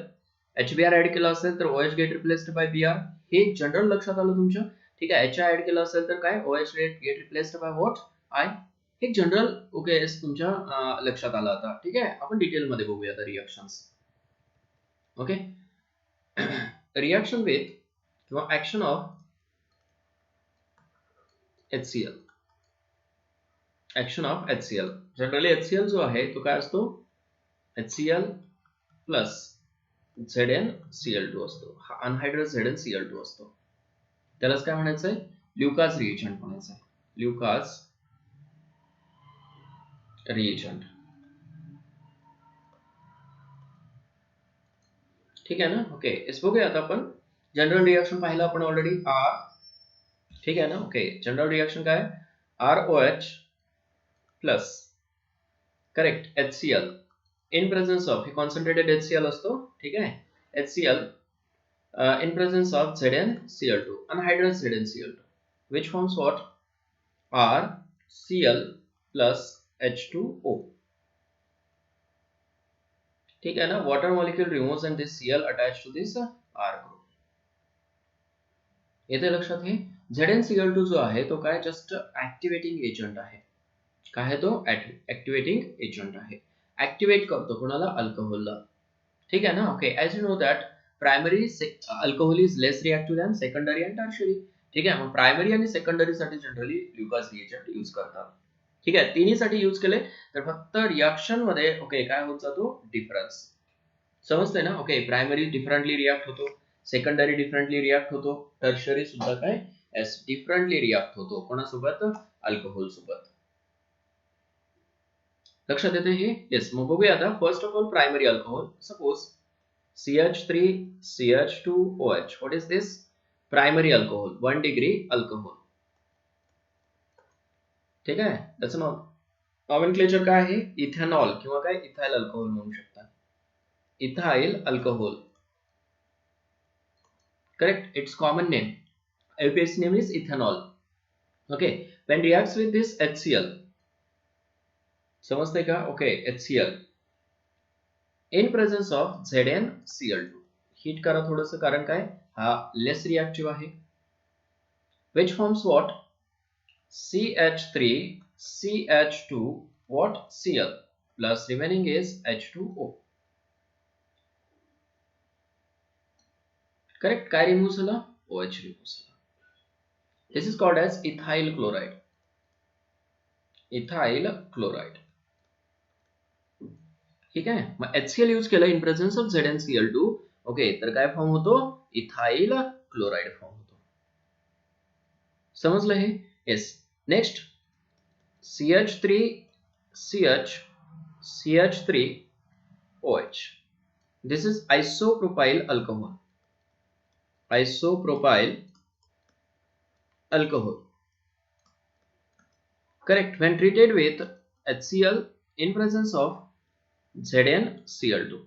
HBr add केला असेल तर OH get replaced by Br, हे जनरल लक्षात आलं तुमच्या, ठीक आहे. HI ऍड केला असेल तर काय OH get replaced by what, I. हे जनरल ओके तुमच्या लक्षात आलं आता, ठीक आहे. आपण डिटेल मध्ये बघूया आता रिएक्शन्स. ओके, रिएक्शन विथ किंवा action of HCl, action of HCl. Generally HCl जो आहे तो काय असतो, HCl प्लस ZnCl2 असतो, हा अनहायड्रस ZnCl2 असतो, त्यालाच काय म्हणायचंय, ल्युकास रिएजंट म्हणायचंय, ल्युकास रिएजंट, ठीक आहे ना. ओके, इस बघूया आता आपण जनरल रिएक्शन पाहिलं आपण ऑलरेडी R, ठीक आहे ना. ओके, जनरल रिएक्शन काय, ROH plus correct HCl in presence of, हे कॉन्सन्ट्रेटेड HCl असतो, ठीक आहे. HCl in presence of ZnCl2, anhydrous ZnCl2, which forms what, RCl plus H2O, ठीक है ना. water molecule removes and this Cl attached to this R group. येथे लक्षात घे, ZnCl2 जो आहे तो काय जस्ट ऍक्टिव्हेटिंग एजंट आहे, काय आहे तो, ऍक्टिव्हेटिंग एजंट आहे, ऍक्टिव्हेट करतो कोणाला, अल्कोहोलला, ठीक आहे ना. Okay, as you know that primary alcohol is less reactive than secondary and tertiary, ठीक आहे. मग प्रायमरी आणि सेकंडरी साठी जनरली ल्युकास रिएजंट यूज करतात, ठीक आहे. तिन्ही साठी यूज केले तर फक्त रिएक्शन मध्ये ओके काय होत जातो, डिफरन्स, समजतंय ना. ओके, प्रायमरी डिफरंटली रिएक्ट होतो, सेकंडरी डिफरंटली रिएक्ट होतो, टर्शियरी सुद्धा काय डिफरंटली रिएक्ट होतो, कोणासोबत, अल्कोहोल सोबत, लक्षात येते हे. येस, मग बघूया आता. First of all primary alcohol, suppose CH3CH2OH, what is this, primary alcohol, 1 degree alcohol, ठीक आहे. त्याचं नॉमेनक्लेचर काय आहे, इथेनॉल किंवा काय इथाइल अल्कोहोल म्हणू शकता, ethyl alcohol, Correct, its common name. its name is ethanol. Okay, when reacts with this HCl, समझते का? Okay, HCl in presence of ZnCl2. Heat करा थोडंसं, कारण काय, हा लेस रिएक्टिव्ह आहे. which forms what? CH3 CH2 what? Cl plus remaining is H2O. correct, काय remove झाला? OH रिमूव्ह झाला. this is called as ethyl chloride. ethyl chloride. ठीक आहे. मग HCl यूज केलं in presence of ZnCl2. Okay, तर काय फॉर्म होतो? इथाइल क्लोराइड फॉर्म होतो. समजलं हे? Yes. Next CH3 CH CH3 OH. this is isopropyl alcohol. isopropyl alcohol. correct, when treated with HCl in presence of ZnCl2.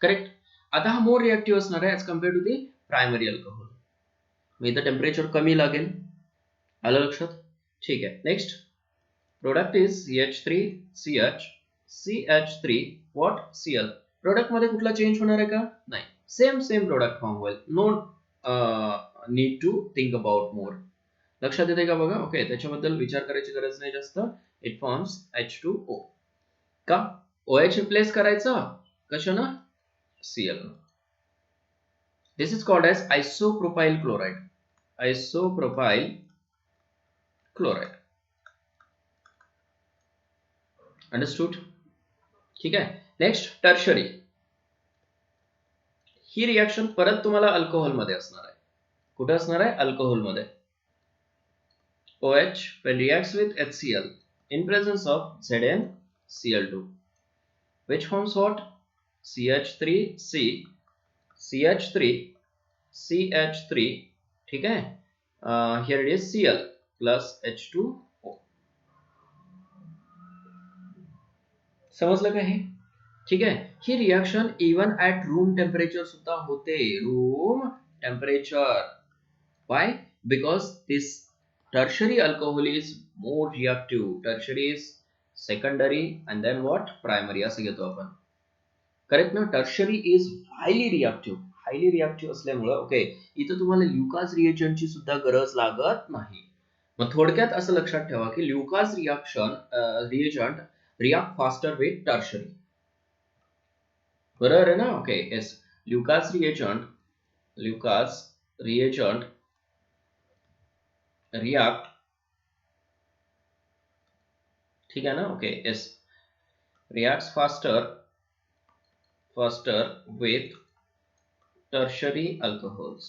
Correct. आता हा more reactive असणार आहे as compare to the primary alcohol. मग इथं temperature कमी लागेल. आलं लक्षात? ठीक आहे. Next product is CH3CH CH3 what? Cl. Product मध्ये कुठला चेंज होणार आहे का? नाही, सेम प्रोडक्ट फॉर्म होईल. No need to think about more. लक्षात येते का बघा? ओके, त्याच्याबद्दल विचार करायची गरज नाही जास्त. It forms H2O. का? OH रिप्लेस करायचा कशानं? Cl. this is called as isopropyl chloride. isopropyl chloride. understood? ठीक आहे. Next tertiary. ही रिएक्शन परत तुम्हाला अल्कोहोल मध्ये असणार आहे. कुठे असणार आहे? अल्कोहोल मध्ये. OH when reacts with HCl in presence of ZnCl2 which forms what? CH3C CH3 CH3. ठीक है. Here it is Cl plus H2O. समजलं का हे? ठीक आहे. ही reaction even at room temperature सुद्धा होते. Room temperature. Why? Because this tertiary alcohol is more reactive. Tertiary is secondary and then what? Primary असं घेतो आपण. करेक्ट ना? Tertiary is highly reactive. Highly reactive असल्यामुळं ओके, इथं तुम्हाला ल्युकास रिएजंटची सुद्धा गरज लागत नाही. मग थोडक्यात असं लक्षात ठेवा की Lucas reagent react faster with tertiary. बरोबर आहे ना? Okay, yes. Lucas reagent react, ठीक है ना? Okay, yes. Reacts faster with tertiary alcohols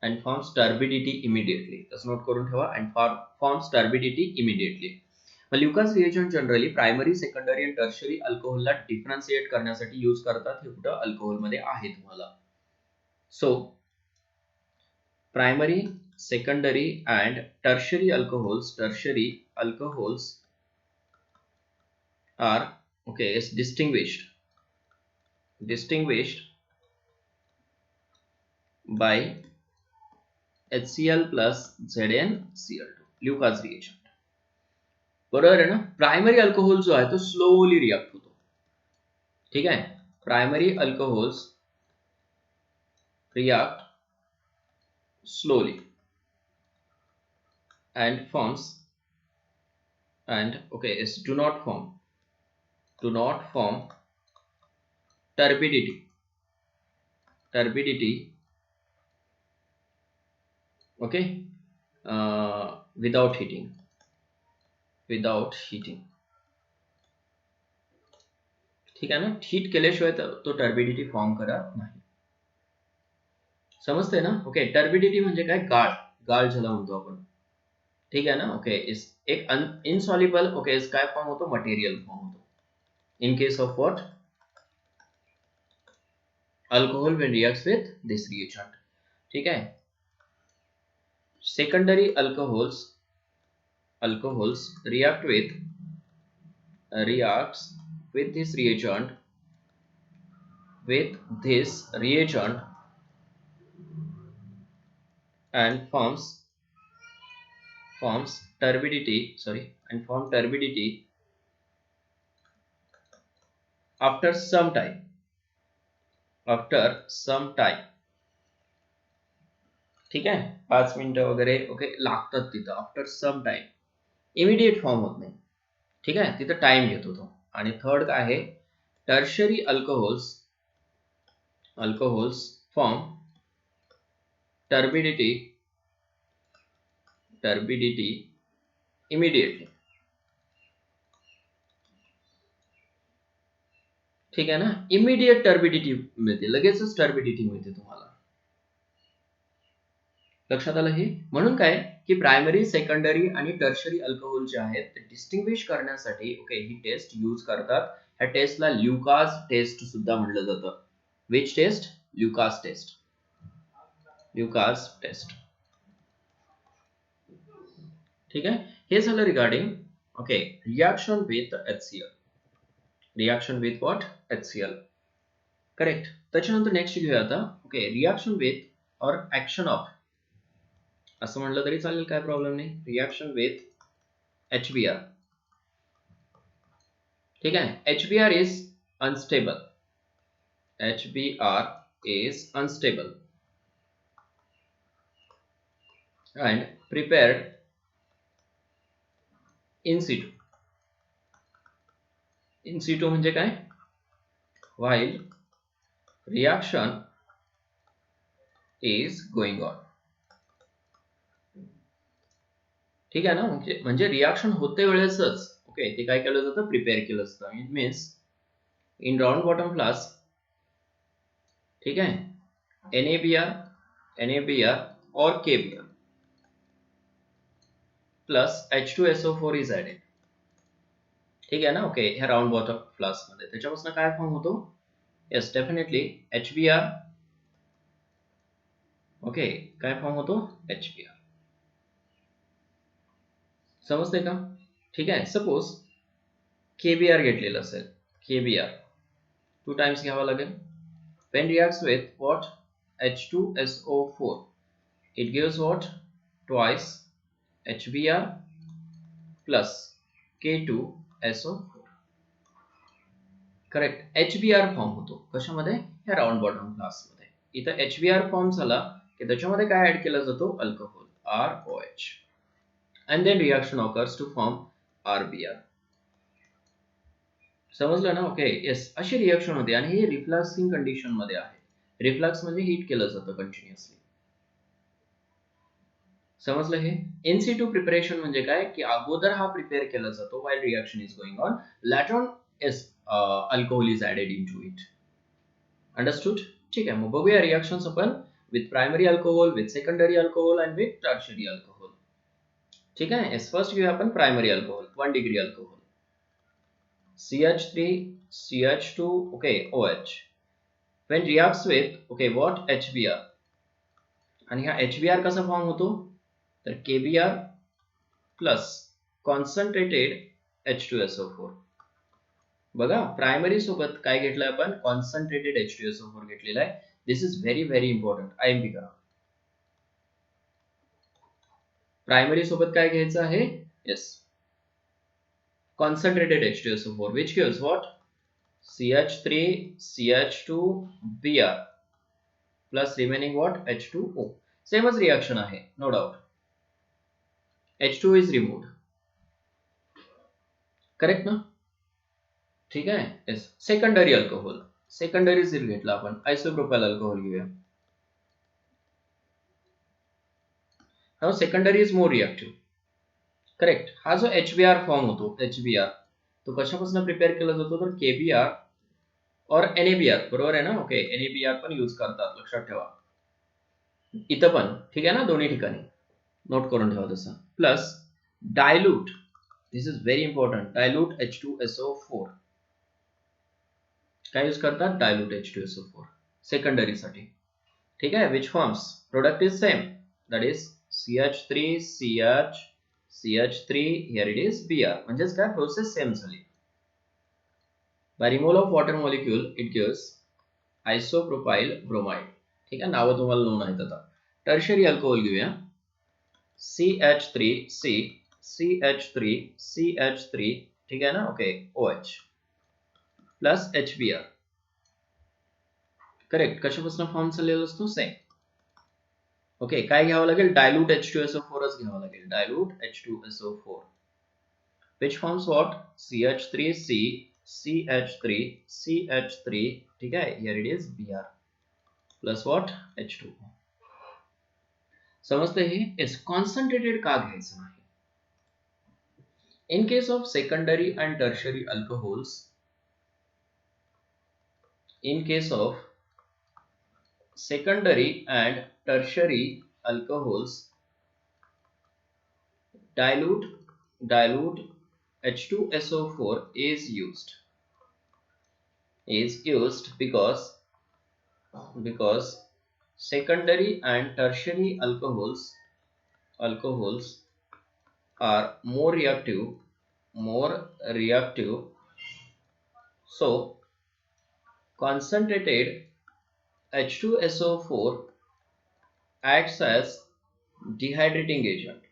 and forms turbidity immediately. तसं नोट करून ठेवा. and forms turbidity immediately. Lucas reagent generally primary, secondary आणि टर्शरी अल्कोहोलला डिफरन्शिएट करण्यासाठी यूज करतात. हे कुठं? अल्कोहोल मध्ये आहे तुम्हाला. So primary, secondary and tertiary alcohols are okay is distinguished by HCl plus ZnCl2. Lucas reagent. बरोबर आहे ना? प्रायमरी अल्कोहोल जो आहे तो स्लोली रिएक्ट होतो. ठीक आहे. Primary alcohols react slowly and forms and okay is do not form turbidity okay without heating. ठीक आहे ना? हीट केल्याशिवाय तो टर्बिडिटी फॉर्म करत नाही. समजते ना? ओके, टर्बिडिटी म्हणजे काय? गाळ ज्याला म्हणतो आपण. ठीक आहे ना? ओके, एक इनसॉल्युबल ओके काय फॉर्म होतो? मटेरियल फॉर्म होतो. In case of what? Alcohol when reacts with this reagent. ठीक आहे. Secondary alcohols reacts with this reagent. with this reagent and forms turbidity after some time. ठीक आहे, 5 मिनिटं वगैरे ओके लागतात तिथं. After some time, immediate form होत नाही. ठीक आहे, तिथं टाइम घेतो तो. आणि थर्ड काय आहे, tertiary alcohols form turbidity immediately. ठीक आहे ना, इमिडिएट टर्बिडिटी मिळते, लगेचच टर्बिडिटी मिळते तुम्हाला. लक्षात आलं हे? म्हणून काय की प्रायमरी, सेकंडरी आणि टर्शरी अल्कोहोल जे आहेत ते डिस्टिंग्विश करण्यासाठी ओके ही टेस्ट यूज करतात. ह्या टेस्टला ल्युकास टेस्ट सुद्धा म्हटलं जातं. Which test? Lucas test. ठीक आहे, हे झालं regarding okay reaction with HCl. Reaction with what? HCl. Correct. त्याच्यानंतर नेक्स्ट घेऊया आता okay reaction with or action of, असं म्हटलं तरी चालेल, काय प्रॉब्लेम नाही. Reaction with HBr. ठीक आहे, HBr is unstable. and prepared in situ. in situ म्हणजे काय? while reaction is going on. ठीक आहे ना, म्हणजे रिएक्शन होते वेळेसच ओके ते काय केलं जातं? प्रिपेअर केलं जातं. It means in round bottom flask, ठीक आहे, NaBr और KBr plus H2SO4 is added. ठीक आहे ना, ओके ह्या राउंड बॉटम फ्लास्क मध्ये त्याच्यापासून काय फॉर्म होतो? Yes definitely HBr. ओके काय फॉर्म होतो? HBr. समजते का? ठीक आहे, सपोज KBr घेतलेलं असेल, KBr 2 टाइम्स घ्यावा लागेल. when reacts with what? H2SO4, it gives what? twice HBr plus K2SO4. Correct. HBr form होतो कशामध्ये? ह्या राउंड बॉटम फ्लास्क मध्ये. इथं HBr फॉर्म झाला की त्याच्यामध्ये काय ऍड केला जातो? Alcohol ROH. and then reaction occurs to form RBr. समजलं ना? ओके येस, अशी रिएक्शन होते आणि हे रिफ्लक्सिंग कंडिशन मध्ये आहे. रिफ्लक्स म्हणजे हीट केलं जातं कंटिन्युअसली. समजलं हे? इन सिटू प्रिपरेशन म्हणजे काय की अगोदर हा प्रिपेअर केला जातो while reaction is going on. later on yes alcohol is added into it. Understood? ठीक आहे, मग बघूया रिएक्शन्स आपण with primary alcohol, with secondary alcohol आणि विथ टर्शरी अल्कोहोल. ठीक आहे, येस फर्स्ट घेऊया आपण primary alcohol, 1 degree alcohol. CH3 CH2 okay OH when reacts with okay what? HBr. आणि हा HBr कसा फॉर्म होतो? तर KBr प्लस कॉन्सन्ट्रेटेड H2SO4. बघा प्रायमरी सोबत काय घेतलंय आपण? कॉन्सन्ट्रेटेड H2SO4 घेतलेला आहे. This is very very important. IMP करा. प्रायमरी सोबत काय घ्यायचं आहे? Yes concentrated H2SO4 which gives what? CH3 CH2Br plus remaining what? H2O. Same as reaction आहे, no doubt. H2 is removed. Correct ना? ठीक आहे, येस. सेकंडरी अल्कोहोल, सेकंडरी जर घेतला आपण आयसोप्रोपाइल अल्कोहोल घेऊया. Now secondary is more reactive. Correct. हा जो HBr फॉर्म होतो, HBr तो कशापासून प्रिपेअर केला जातो? तर KBr और NaBr, बरोबर आहे ना? ओके NaBr पण यूज करतात, लक्षात ठेवा. इथं पण ठीक आहे ना, दोन्ही ठिकाणी नोट करून ठेवा तसं. Plus dilute, this is very important, dilute H2SO4. काय यूज करतात? डायल्यूट H2SO4 सेकंडरी साठी. ठीक आहे, which forms product is same, that is CH3 CH3 here it is Br. म्हणजेच काय प्रोसेस सेम झाली. By removal of water molecule it gives isopropyl bromide. ठीक आहे, नावं तुम्हाला नोन आहेत. आता टर्शरी अल्कोहोल घेऊया. CH3C CH3 ठीक आहे ना. Okay, OH plus HBr. Correct. कशापासून फॉर्म झालेला असतो? सेम. ओके, काय घ्यावं लागेल? डायल्यूट H2SO4 च घ्यावं लागेल. Dilute H2SO4 which forms what? CH3C CH3 ठीक आहे. here it is Br plus what? H2. समजते हे? इस कॉन्सन्ट्रेटेड का घ्यायचं नाही. In case of secondary and tertiary alcohols, in case of secondary and tertiary alcohols, dilute H2SO4 is used because secondary and tertiary alcohols are more reactive. So concentrated H2SO4 acts as dehydrating agent.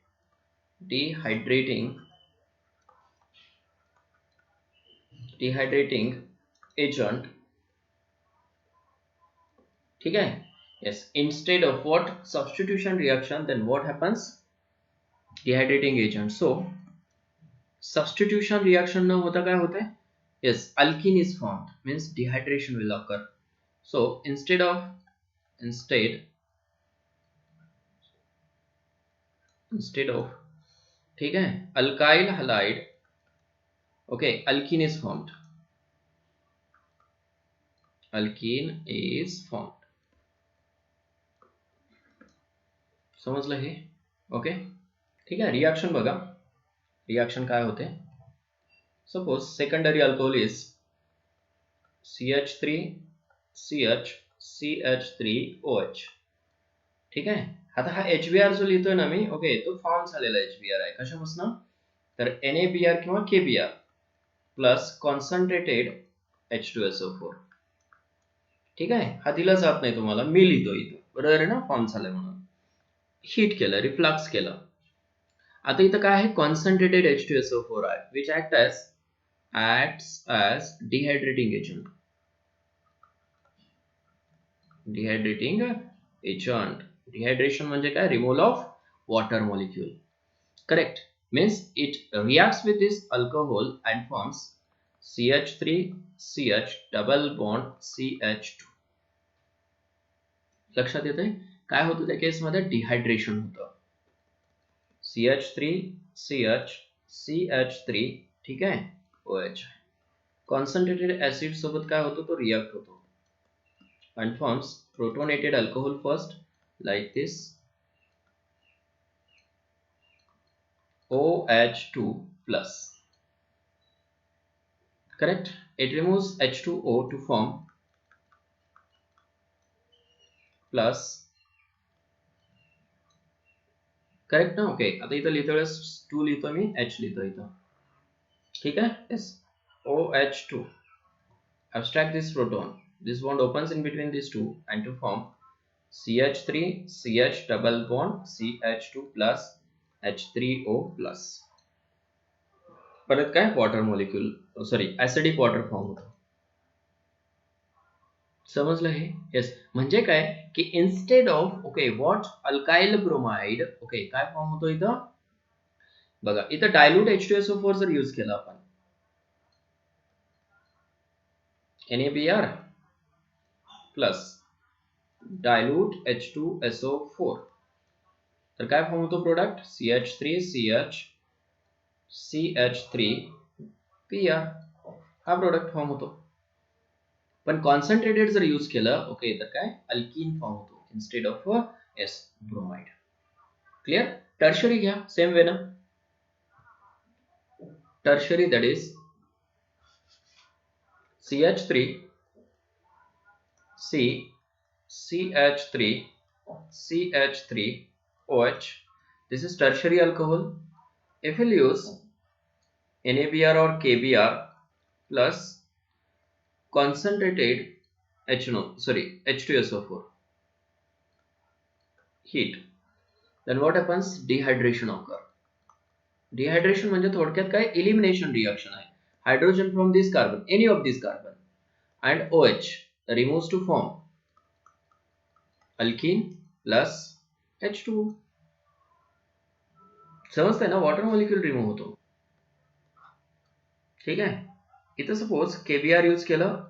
ठीक है. Yes, instead of what? Substitution reaction. Then what happens? Dehydrating agent. So substitution reaction न होता काय होते? Yes, alkene is formed, means dehydration will occur. So instead of ठीक है, alkyl halide, okay, alkene is formed. समजलं हे? Okay, ठीक आहे. रिएक्शन बघा. रिएक्शन काय होते? Suppose secondary alcohol is CH3CH CH3OH. ठीक आहे. आता हा HBr जो लिहितोय ना मी, ओके, तो फॉर्म झालेला HBr आहे. कशापासून? तर NaBr किंवा KBr प्लस कॉन्सन्ट्रेटेड H2SO4. ठीक आहे. हा दिला जात नाही तुम्हाला, मी लिहितो इथं, बरोबर आहे ना. फॉर्म झालाय म्हणून हीट केलं, रिफ्लक्स केलं. आता इथं काय आहे? कॉन्सन्ट्रेटेड H2SO4 आहे, which acts as dehydrating agent. Dehydration म्हणजे काय? Removal of water molecule. Correct. means it reacts with this alcohol and forms CH3CH double bond CH2. लक्षात येते काय होतं त्या केस मध्ये? डिहायड्रेशन होतं. CH3CH CH3 ठीक आहे, OH. कॉन्सन्ट्रेटेड ऍसिड सोबत काय होतं? तो रिएक्ट होतो and forms protonated alcohol first, like this OH2 plus. Correct. It removes H2O to form plus. Correct ना. ओके, आता इथं लिहितो वेळेस 2 लिहितो मी, H लिहितो इथं. ठीक आहे. yes, OH2. abstract this proton. This bond opens in between these two and to form CH3CH double bond CH2 plus H3O plus. परत काय? Water molecule, sorry, acidic water form होतो. समजलं हे? येस. म्हणजे काय की instead of, okay, what? Alkyl bromide. Okay, काय form होतो इथं? बघा, इथं डायल्यूट H2SO4 जर यूज केला आपण, NaBr प्लस डायल्यूट H2SO4, तर काय फॉर्म होतो प्रोडक्ट? CH3CH CH3Br. हा प्रोडक्ट फॉर्म होतो. पण कॉन्सन्ट्रेटेड जर यूज केलं, ओके, तर काय? अल्कीन फॉर्म होतो instead of bromide. Clear? Tertiary घ्या, सेम वे ना. Tertiary that is CH3C CH3OH. This is tertiary alcohol. If we'll use NaBr or KBr plus concentrated H2SO4 heat, then what happens? Dehydration occur. Dehydration म्हणजे थोडक्यात काय? Elimination reaction आहे. Hydrogen from this carbon, any of this carbon, and OH removes to form alkene plus H2O. समजतंय ना? Water molecule remove होतो. ठीक आहे. इथं सपोज KBr यूज केलं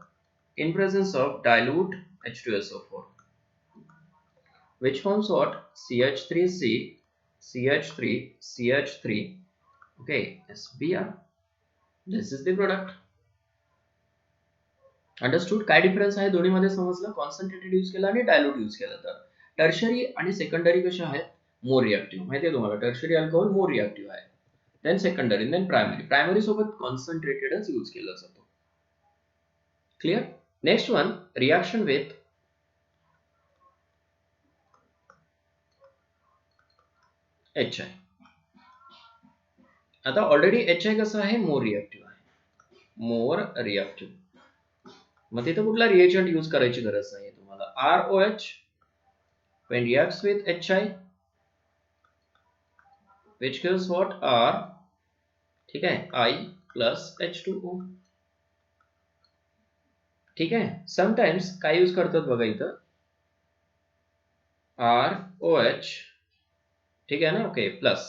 in presence of dilute H2SO4, which forms what? CH3C, CH3, CH3, okay, SBr. This is the product. Understood? काय difference आहे दोन्ही मध्ये समजलं? कॉन्सन्ट्रेटेड यूज केला आणि डायल्यूट यूज केला. तर टर्शरी आणि सेकंडरी कशा आहेत? More reactive. माहिती आहे तुम्हाला, टर्शरी अल्कोहोल मोर रिएक्टिव्ह आहे. Then secondary, then primary. Primary सोबत कॉन्सन्ट्रेटेडच यूज केला जातो. Clear? Next one, reaction with HI. आता ऑलरेडी HI कसं आहे? मोर रिएक्टिव्ह आहे. More reactive. मग तिथे कुठला रिएजंट यूज करायची गरज नाही तुम्हाला. ROH when reacts with HI which gives what? R, ठीक है, I plus H2O. ठीक है. समटाइम्स काय यूज करतात बघा इथं, ROH, ठीक आहे ना, ओके, प्लस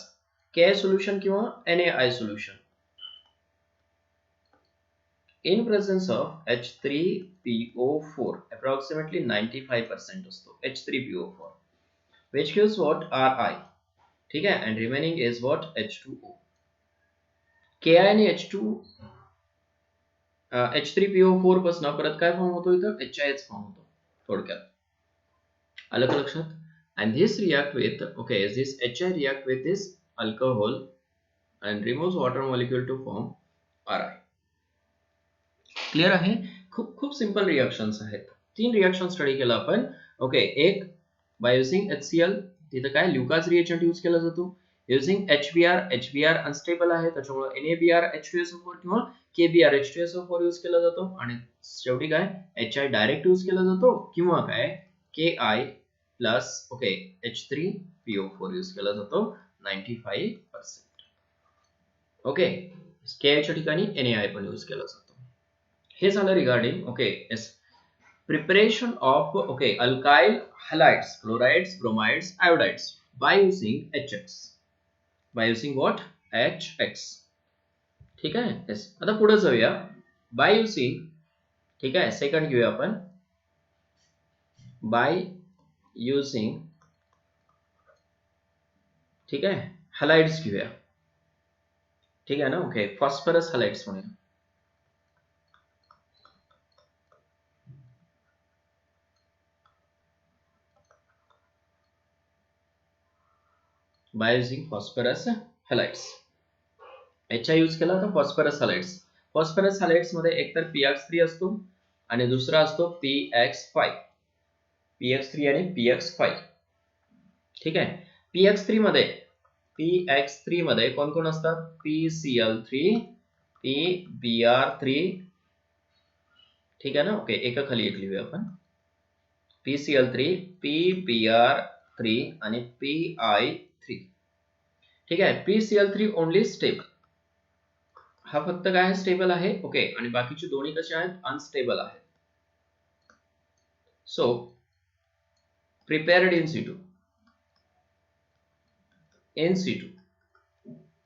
K सोल्युशन किंवा NaI solution in presence of H3PO4, approximately 95% असतो H3PO4, which gives what? Ri, ठीक है, and remaining is what? H2O. Ki आणि H3PO4 पासून परत काय फॉर्म होतो इथं? HIH फॉर्म होतो थोडक्यात. आलं का लक्षात? And this react with, okay, this HI react with this alcohol and removes water molecule to form Ri. Clear आहे? खूप खूप सिंपल रिएक्शन्स आहेत. 3 रिएक्शन स्टडी केला आपण. ओके, एक बाय युजिंग HCl, तिथं काय ल्युकास रिएजंट यूज केला जातो. युजिंग HBr अनस्टेबल आहे, त्याच्यामुळे NaBr H2SO4 किंवा KBr H2SO4 यूज केला जातो. आणि शेवटी काय? HI डायरेक्ट यूज केला जातो किंवा काय Ki plus okay H3PO4 use केला जातो 95%. ओके, Ki च्या ठिकाणी NaI पण यूज केला जातो. हे झालं regarding okay yes preparation of okay alkyl halides, chlorides, bromides, iodides by using HX, by using what? HX. ठीक आहे. यस, आता पुढे जाऊया. बाय युजिंग, ठीक आहे, सेकंड घेऊया आपण. बाय युजिंग, ठीक आहे, हॅलाइड्स घेऊया. ठीक आहे ना, ओके, फॉस्फरस हॅलाइड्स म्हणूया. By using phosphorus halides. HI use केला तर फॉस्फरस हॅलाइड्स. फॉस्फरस हॅलाइड्स मध्ये एकतर PX3 असतो आणि दुसरा असतो PX5. PX3 आणि PX5. ठीक आहे. PX3 मध्ये कोण कोण असतात? PCl3, PBr3, ठीक आहे ना, ओके, एका खाली एक लिहूया आपण. PCl3, PBr3 आणि PI3. ठीक आहे. PCl3 ओनली स्टेबल, हा फक्त काय स्टेबल आहे, ओके, आणि बाकीचे दोन्ही कसे आहेत? अनस्टेबल आहेत. सो प्रिपेअर्ड इन सिटू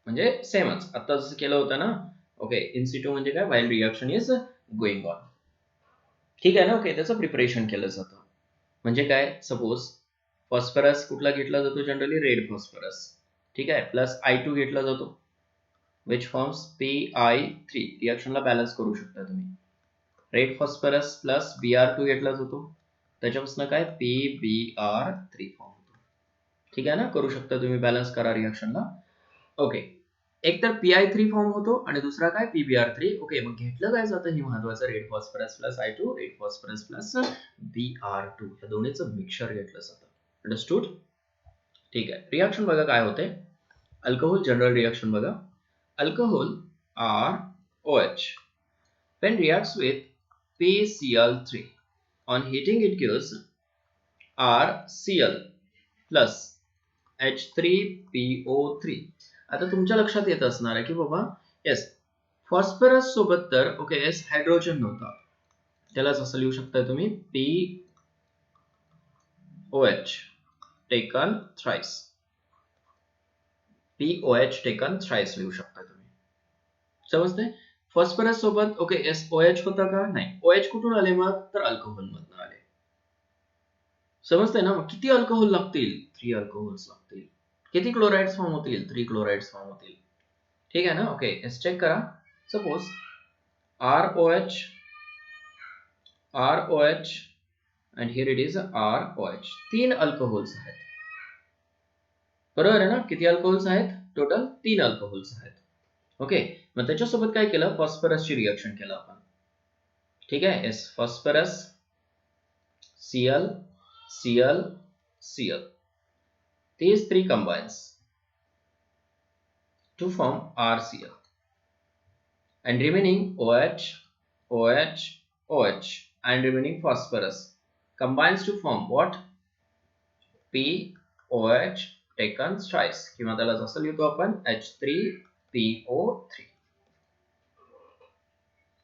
म्हणजे सेमच आता जसं केलं होतं ना. ओके, इन सिटू म्हणजे काय? While reaction is going on. ठीक आहे ना, ओके, त्याचं प्रिपरेशन केलं जातं. म्हणजे काय? सपोज फॉस्फरस कुठला घेतला जातो? जनरली रेड फॉस्फरस, ठीक आहे, प्लस I2 घेतला जातो, which forms PI3. रिएक्शनला बॅलन्स करू शकता तुम्ही. रेड फॉस्फरस प्लस Br2 घेतला जातो, त्याच्यापासून काय? PBr3 फॉर्म होतो. ठीक आहे ना, करू शकता तुम्ही, बॅलन्स करा रिएक्शनला. ओके, एक तर PI3 फॉर्म होतो आणि दुसरा काय? PBr3. ओके, मग घेतलं काय जातं? ही महत्वाचं, red phosphorus plus I2, red phosphorus plus Br2, या दोन्हीचं मिक्सचर घेतलं जातं. अंडरस्टूड? ठीक आहे. रिएक्शन बघा काय होते. अल्कोहोल जनरल रिएक्शन बघा. Alcohol ROH when reacts with PCl3 on heating it gives RCl plus H3PO3. आता तुमच्या लक्षात येत असणार आहे की बाबा येस फॉस्फरस सोबत तर ओके येस हायड्रोजन नव्हता, त्यालाच असं लिहू शकता तुम्ही POH taken thrice. POH taken thrice लिहू शकता तुम्ही. समजतंय? फॉस्फरस सोबत ओके एस OH होता का? नाही. OH कुठून आले मग? तर अल्कोहोल मधून आले. समजतंय ना? मग किती अल्कोहोल लागतील? 3 अल्कोहोल्स लागतील. किती क्लोराइड्स फॉर्म होतील? 3 क्लोराइड्स फॉर्म होतील. ठीक आहे ना? ओके एस चेक करा. Suppose ROH and here it is ROH. 3 alcohols आहेत. बरोबर आहे ना? किती अल्कोहोल्स आहेत? टोटल 3 अल्कोहोल्स आहेत. ओके मग त्याच्यासोबत काय केलं? फॉस्फरसची रिएक्शन केलं आपण. ठीक आहे? S phosphorus Cl Cl Cl. These three combines to form RCl and remaining OH OH OH and remaining phosphorus combines to form what? POH taken thrice किंवा त्याला जसं लिहितो आपण H3PO3.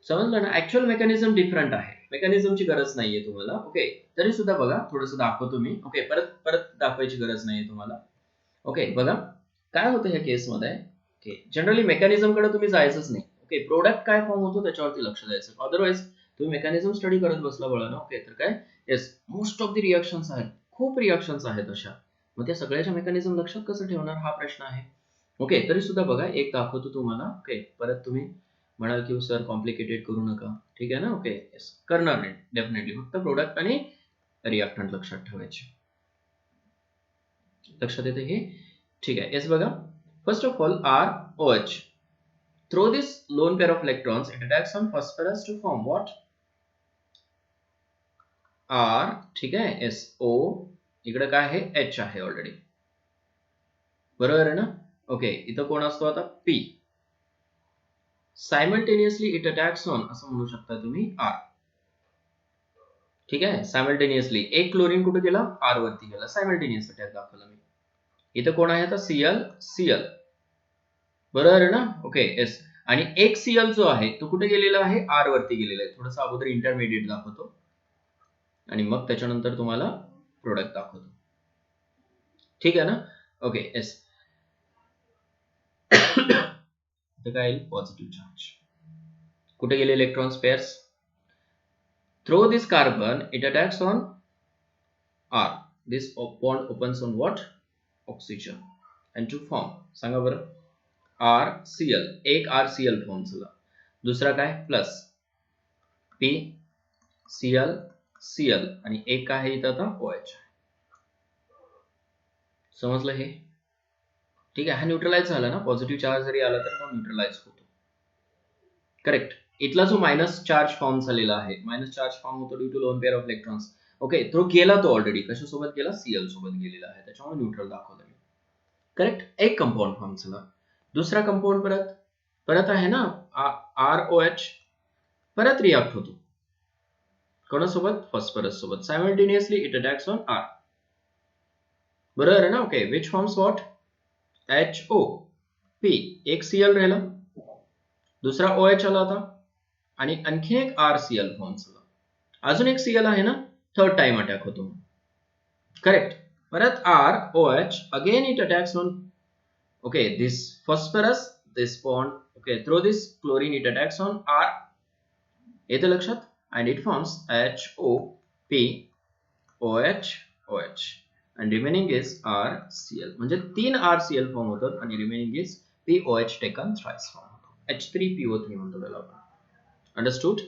समजलं ना? ऍक्च्युअल मेकॅनिझम डिफरंट आहे. मेकॅनिझमची गरज नाहीये तुम्हाला. ओके तरी सुद्धा बघा थोडंसं दाखवतो मी. ओके परत दाखवायची गरज नाहीये तुम्हाला. ओके बघा काय होतं ह्या केसमध्ये. ओके जनरली मेकॅनिझम कडे तुम्ही जायचंच नाही. ओके प्रोडक्ट काय फॉर्म होतो त्याच्यावरती लक्ष द्यायचं. अदरवाइज तुम्ही मेकॅनिझम स्टडी करत बसला बळा ना. ओके तर काय yes most of the reactions आहेत, खूप रिएक्शन्स आहेत अशा. मग त्या सगळ्याच्या मेकॅनिझम लक्षात कसं ठेवणार हा प्रश्न आहे. ओके तरी सुद्धा बघा एक दाखवतो तुम्हाला. ओके परत तुम्ही म्हणाल की सर कॉम्प्लिकेटेड करू नका. ठीक आहे ना. ओके येस करणार नाही डेफिनेटली. फक्त प्रोडक्ट आणि रिएक्टंट लक्षात ठेवायचे. लक्षात येते हे. ठीक आहे. येस बघा first of all ROH through this lone pair of electrons it attacks on phosphorus to form what? R. ठीक आहे. SO इकडे काय आहे? H आहे ऑलरेडी. बरोबर आहे ना. ओके इथं कोण असतो आता? P. Simultaneously it attacks on असं म्हणू शकता तुम्ही R. ठीक आहे. सायमल्टेनियसली एक क्लोरीन कुठे गेला? R वरती गेला. सायमल्टेनियस अटॅक दाखवला मी. इथं कोण आहे आता? Cl बरोबर आहे ना. ओके येस आणि एक Cl जो आहे तो कुठे गेलेला आहे? R वरती गेलेला आहे. थोडंसं अगोदर इंटरमिडिएट दाखवतो आणि मग त्याच्यानंतर तुम्हाला प्रोडक्ट दाखवतो. ठीक आहे ना. ओके येस इथं काय येईल? Positive charge. कुठे गेले electrons pairs? Through this carbon it attacks on R. This bond opens on what? Oxygen and to form सांगा बरं RCl. एक RCl फॉर्म झाला. दुसरा काय? प्लस P Cl Cl आणि एक काय आहे इथं आता? OH. समजलं हे? ठीक आहे. हा न्यूट्रलाइज झाला ना. पॉझिटिव्ह चार्ज जरी आला तर तो न्यूट्रलाइज होतो. करेक्ट. इथला जो मायनस चार्ज फॉर्म झालेला आहे, मायनस चार्ज फॉर्म होतो due to lone pair of electrons. Okay तो गेला, तो ऑलरेडी कशासोबत गेला? Cl सोबत गेलेला आहे, त्याच्यामुळे न्यूट्रल दाखवलं मी. करेक्ट. एक कंपाऊंड फॉर्म झाला. दुसरा कंपाऊंड परत आहे ना ROH परत रिॲक्ट होतो कोणासोबत? फॉस्फरस सोबत. Simultaneously it attacks on R. बरोबर आहे ना. Okay which forms what? HOP. एक Cl राहिला, दुसरा OH आला होता आणि आणखी एक RCl फॉर्म झाला. अजून एक Cl आहे ना, थर्ड टाइम अटॅक होतो. करेक्ट. परत ROH again it attacks on okay this phosphorus, this bond. Okay through this chlorine it attacks on R. येते लक्षात? and it forms HOP OH OH and remaining is RCl. म्हणजे 3 RCl form होतात आणि remaining is POH taken thrice form होतो. H3PO3 म्हणतो त्याला आपण. Understood?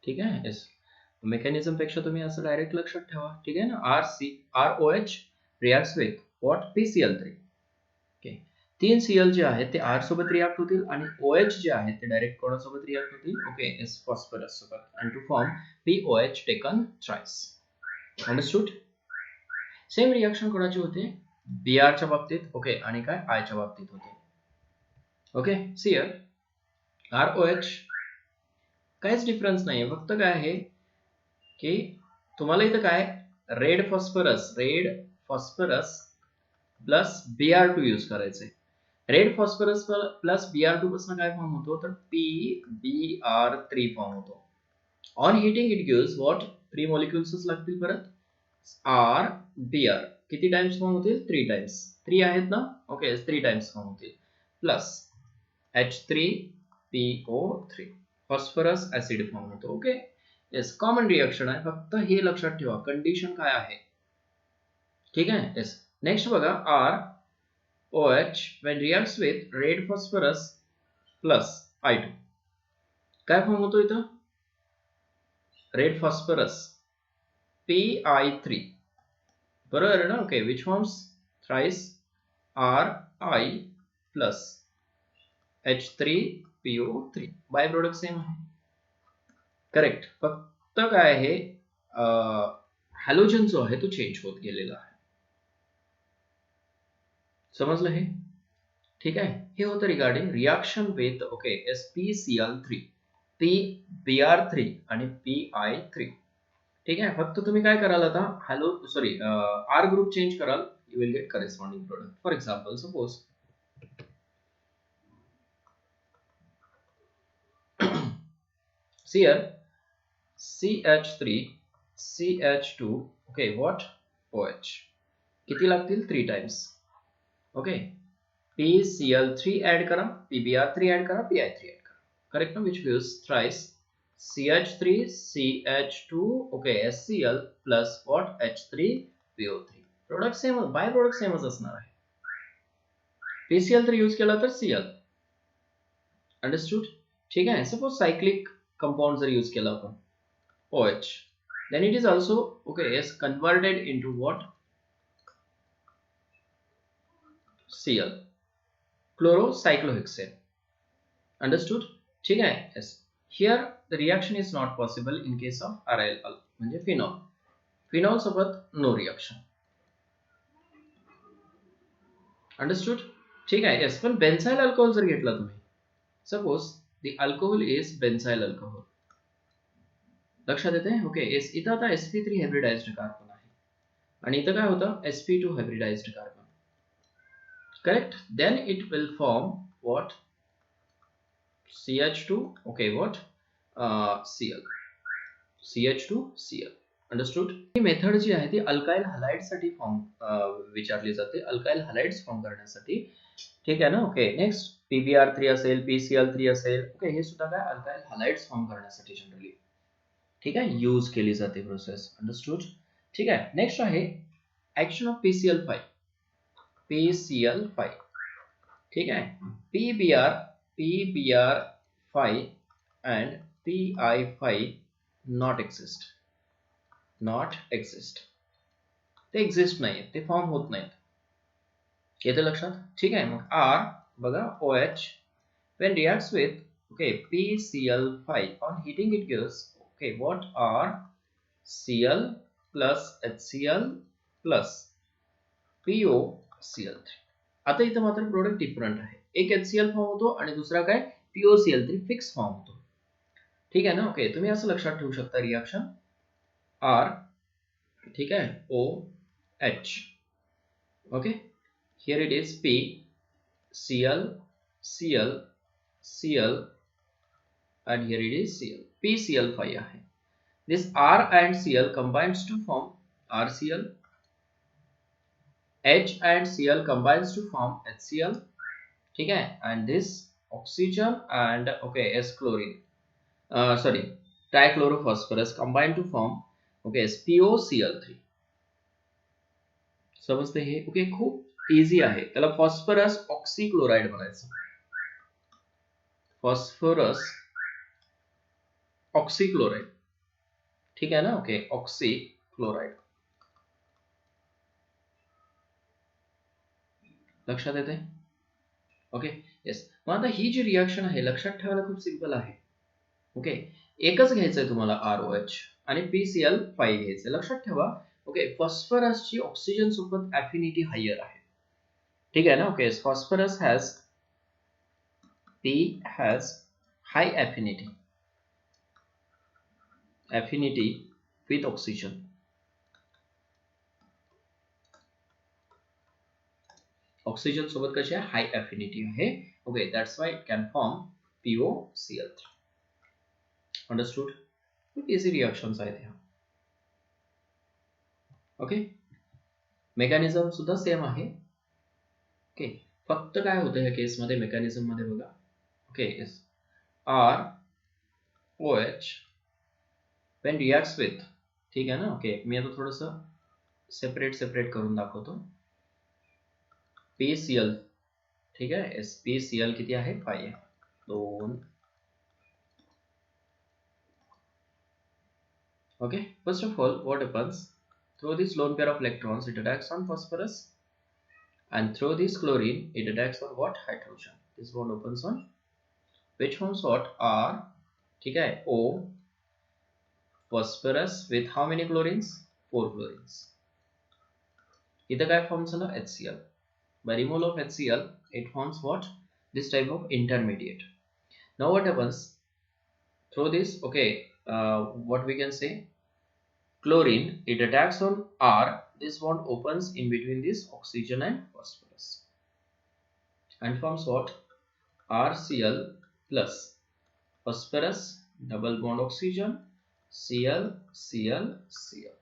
ठीक आहे. येस मेकॅनिझम पेक्षा तुम्ही असं डायरेक्ट लक्षात ठेवा. ठीक आहे ना. ROH reacts with what? PCl3. Okay 3 Cl जे आहेत ते R सोबत रिॲक्ट होतील आणि OH जे आहेत ते डायरेक्ट कोणासोबत रिॲक्ट होतील? ओके एस फॉस्फरस सोबत आणि to form POH taken thrice. Understood? Same reaction कोणाची होते? Br च्या बाबतीत. ओके आणि काय I च्या बाबतीत होते. ओके सी हियर ROH काहीच डिफरन्स नाहीये. फक्त काय आहे की तुम्हाला इथं काय red phosphorus plus Br2 use करायचंय. रेड फॉस्फरस प्लस Br2 पासून काय फॉर्म होतो तर PBr3 फॉर्म होतो. On heating it gives what 3 molecules लागतील परत RBr. किती टाइम्स फॉर्म होतील 3 टाइम्स. 3 आहेत ना ओके 3 टाइम्स फॉर्म होतील plus H3PO3 phosphorus acid form होतो. ओके येस कॉमन रिएक्शन आहे. फक्त हे लक्षात ठेवा कंडिशन काय आहे. ठीक आहे येस. नेक्स्ट बघा ROH when reacts with red phosphorus plus I2 काय फॉर्म होतो इथं रेड फॉस्फरस Pi3 बरोबर आहे ना okay which forms thrice Ri plus H3PO3 by product same आहे. करेक्ट. फक्त काय आहे हॅलोजन जो आहे तो चेंज होत गेलेला आहे. समजलं हे. ठीक आहे. हे होतं regarding reaction with okay SpCl3 PBr3 आणि Pi3. ठीक आहे. फक्त तुम्ही काय कराल आता R ग्रुप चेंज कराल you will get corresponding product. For example, suppose see here CH3 CH2 okay what OH किती लागतील 3 times okay PCl3 add करा PBr3 add करा Pi3 add करा. correct ना which gives thrice CH3 CH2 okay HCl plus what H3PO3 product same by product सेमच असणार आहे. PCl3 use केला तर Cl अंडरस्टूड. ठीक आहे. सपोज सायक्लिक कंपाउंड जर यूज केला आपण OH then it is also okay is converted into what Cl chlorocyclohexane understood. ठीक आहे. yes here the reaction is not possible in case of RIL म्हणजे फिनॉल सोबत no reaction understood. ठीक आहे. yes पण बेन्झाइल अल्कोहोल जर घेतला तुम्ही suppose the alcohol is benzyl alcohol लक्षात येते ओके येस. इथं आता sp3 हायब्रिडाइज्ड कार्बन आहे आणि इथं काय होतं sp2 hybridised carbon correct. Then it will form what CH2 okay what CH2Cl understood. ही मेथड जी आहे ती अल्काइल हॅलाइड साठी फॉर्म विचारली जाते अल्काइल हॅलाइड्स फॉर्म करण्यासाठी. ठीक आहे ना ओके. नेक्स्ट PBr3 असेल PCl3 असेल ओके हे सुद्धा काय अल्काइल हॅलाइड्स फॉर्म करण्यासाठी जनरली ठीक आहे यूज केली जाते प्रोसेस अंडरस्टूड. ठीक आहे. नेक्स्ट आहे ऍक्शन ऑफ PCl5 ठीक आहे. PBr5 and Pi5 not exist ते एक्झिस्ट नाहीत ते फॉर्म होत नाहीत. येते लक्षात. ठीक आहे. मग R बघा OH when reacts with okay PCl5 on heating it gives okay what are Cl plus HCl plus POCl3. आता इथं मात्र प्रोडक्ट डिफरंट आहे. एक HCl फॉर्म होतो आणि दुसरा काय POCl3 फिक्स फॉर्म होतो. ठीक आहे ना ओके. तुम्ही असं लक्षात ठेवू शकता रिएक्शन R ठीक आहे OH okay here it is P Cl and here it is Cl PCl5 आहे. this R and Cl combines to form RCl. H and Cl combines to form HCl. ठीक है. and this oxygen and okay S chlorine trichlorophosphorus combine to form okay POCl3. समजते हे okay. खूप easy आहे. त्याला phosphorus oxychloride म्हणायचं. Phosphorus oxychloride ठीक आहे ना ओके ऑक्सीक्लोराइड लक्षात येते ओके येस. मग आता ही जी रिएक्शन आहे लक्षात ठेवायला खूप सिंपल आहे ओके. एकच घ्यायचंय तुम्हाला ROH आणि PCl5 घ्यायचंय. लक्षात ठेवा ओके फॉस्फरसची ऑक्सिजन सोबत अफिनिटी हायर आहे. ठीक आहे ना okay. Phosphorus has high affinity affinity with oxygen. Oxygen सोबत कशी आहे हाय affinity आहे. Okay, that's why it can form POCl3. Understood? Easy reactions आहेत ह्या. ओके, मेकॅनिझम सुद्धा सेम आहे. ओके, फक्त काय होतं ह्या केस मध्ये मेकॅनिझम मध्ये बघा. Okay, ROH when reacts with, ठीक आहे ना. ओके, मी आता थोडस सेपरेट करून दाखवतो. PCl, ठीक आहे. SPCl किती आहे 5 2. Okay, first of all, what happens? Through this lone pair of electrons, it attacks on phosphorus, and through this chlorine, it attacks on what? Hydrogen. This bond opens on, which forms what? R, ठीक है, O, phosphorus with how many chlorines? 4 chlorines. इधर काय forms झाला? HCl. By removal of HCl, it forms what? This type of intermediate. Now what happens? Through this, okay, what we can say? Chlorine, it attacks on R. This bond opens in between this oxygen and phosphorus, and forms what? RCl plus phosphorus, double bond oxygen, Cl, Cl, Cl.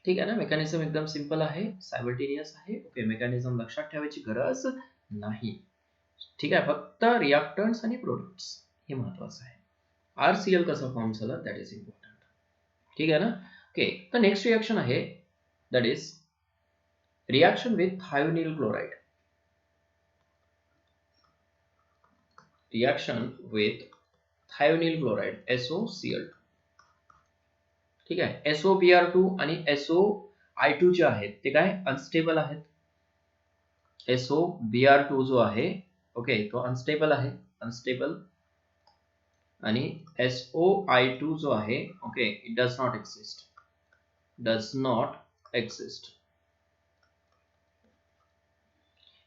ठीक आहे ना. Mechanism एकदम simple आहे, simultaneous आहे. Okay, mechanism लक्षात ठेवायची गरज नाही. ठीक आहे, फक्त रिएक्टंट्स आणि प्रोडक्ट्स हे महत्वाचं आहे. RCl कसा फॉर्म झाला दॅट इज इम्पॉर्टंट. ठीक आहे ना. ओके, तर नेक्स्ट रिएक्शन आहे that is reaction with thionyl chloride. Reaction with thionyl chloride SOCl2. ठीक आहे. SOBr2 आणि SOI2 जे आहेत ते काय अनस्टेबल आहेत. SOBr2 जो आहे, ओके, तो अनस्टेबल आहे, अनस्टेबल. आणि SOI2 जो आहे, okay, it does not exist, does not exist.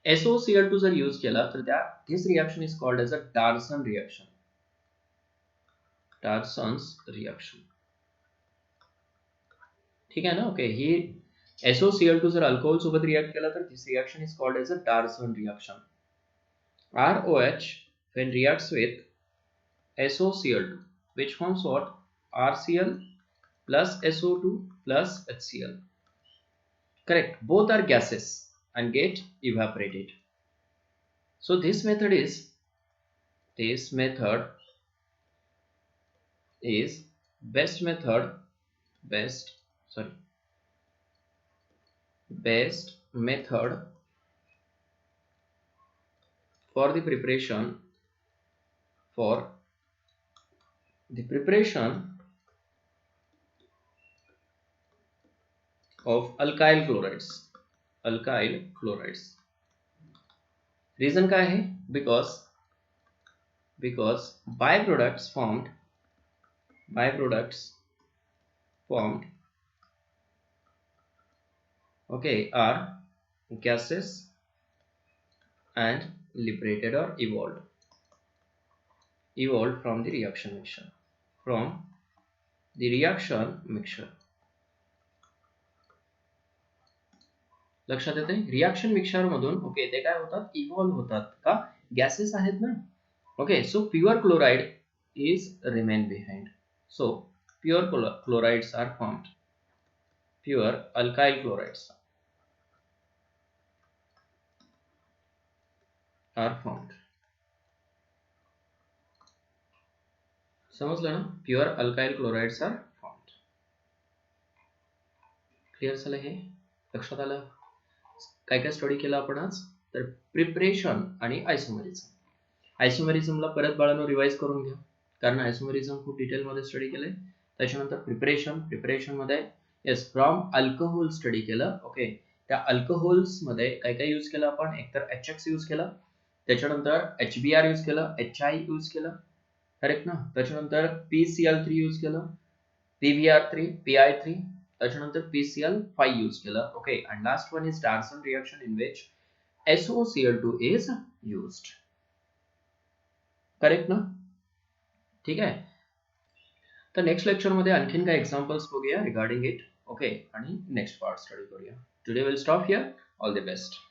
SOCl2 जर यूज केला तर त्या this reaction is called as a Darzens reaction. Darzens reaction. ठीक आहे ना. ओके, ही SOCl2 जर अल्कोहोल सोबत रिएक्ट केला तर this reaction is called as a Darzens reaction. ROH when reacts with SOCl2, which forms what? RCl plus SO2 plus HCl. Correct. Both are gases and get evaporated. So this method is best method for the preparation of alkyl chlorides. Reason काय आहे? Because byproducts formed okay are gases and liberated or evolved from the reaction mixture. लक्षात येते. Reaction mixture मधून okay ते काय होतात? Evolve होतात का? गॅसेस आहेत ना. Okay, so pure chloride is remain behind. So pure chlorides are formed. Pure alkyl chlorides are formed. समजलं ना. Pure alkyl chlorides are formed. Clear झालं हे? लक्षात आलं? काय काय स्टडी केलं आपण आज? तर प्रिपरेशन आणि आयसोमेरिझम. आयसोमेरिझमला परत बाळांनो रिवाइज करून घ्या, कारण आयसोमेरिझम खूप डिटेलमध्ये स्टडी केलंय. त्याच्यानंतर प्रिपरेशन मध्ये येस फ्रॉम अल्कोहोल स्टडी केलं. ओके, त्या अल्कोहोल्स मध्ये काय काय यूज केलं आपण? एकतर HX यूज केलं, त्याच्यानंतर HBr यूज केलं, HI यूज केलं, करेक्ट ना. त्याच्यानंतर PCl3 यूज केलं, PBr3, PI3, त्याच्यानंतर PCl5 यूज केलं. Okay, and last one is Darson reaction in which SOCl2 is used. Correct ना. ठीक आहे. तर नेक्स्ट लेक्चरमध्ये आणखीन काही एक्झाम्पल्स बघूया रिगार्डिंग इट. ओके, आणि नेक्स्ट पार्ट स्टडी करूया. Today will stop here. All the best.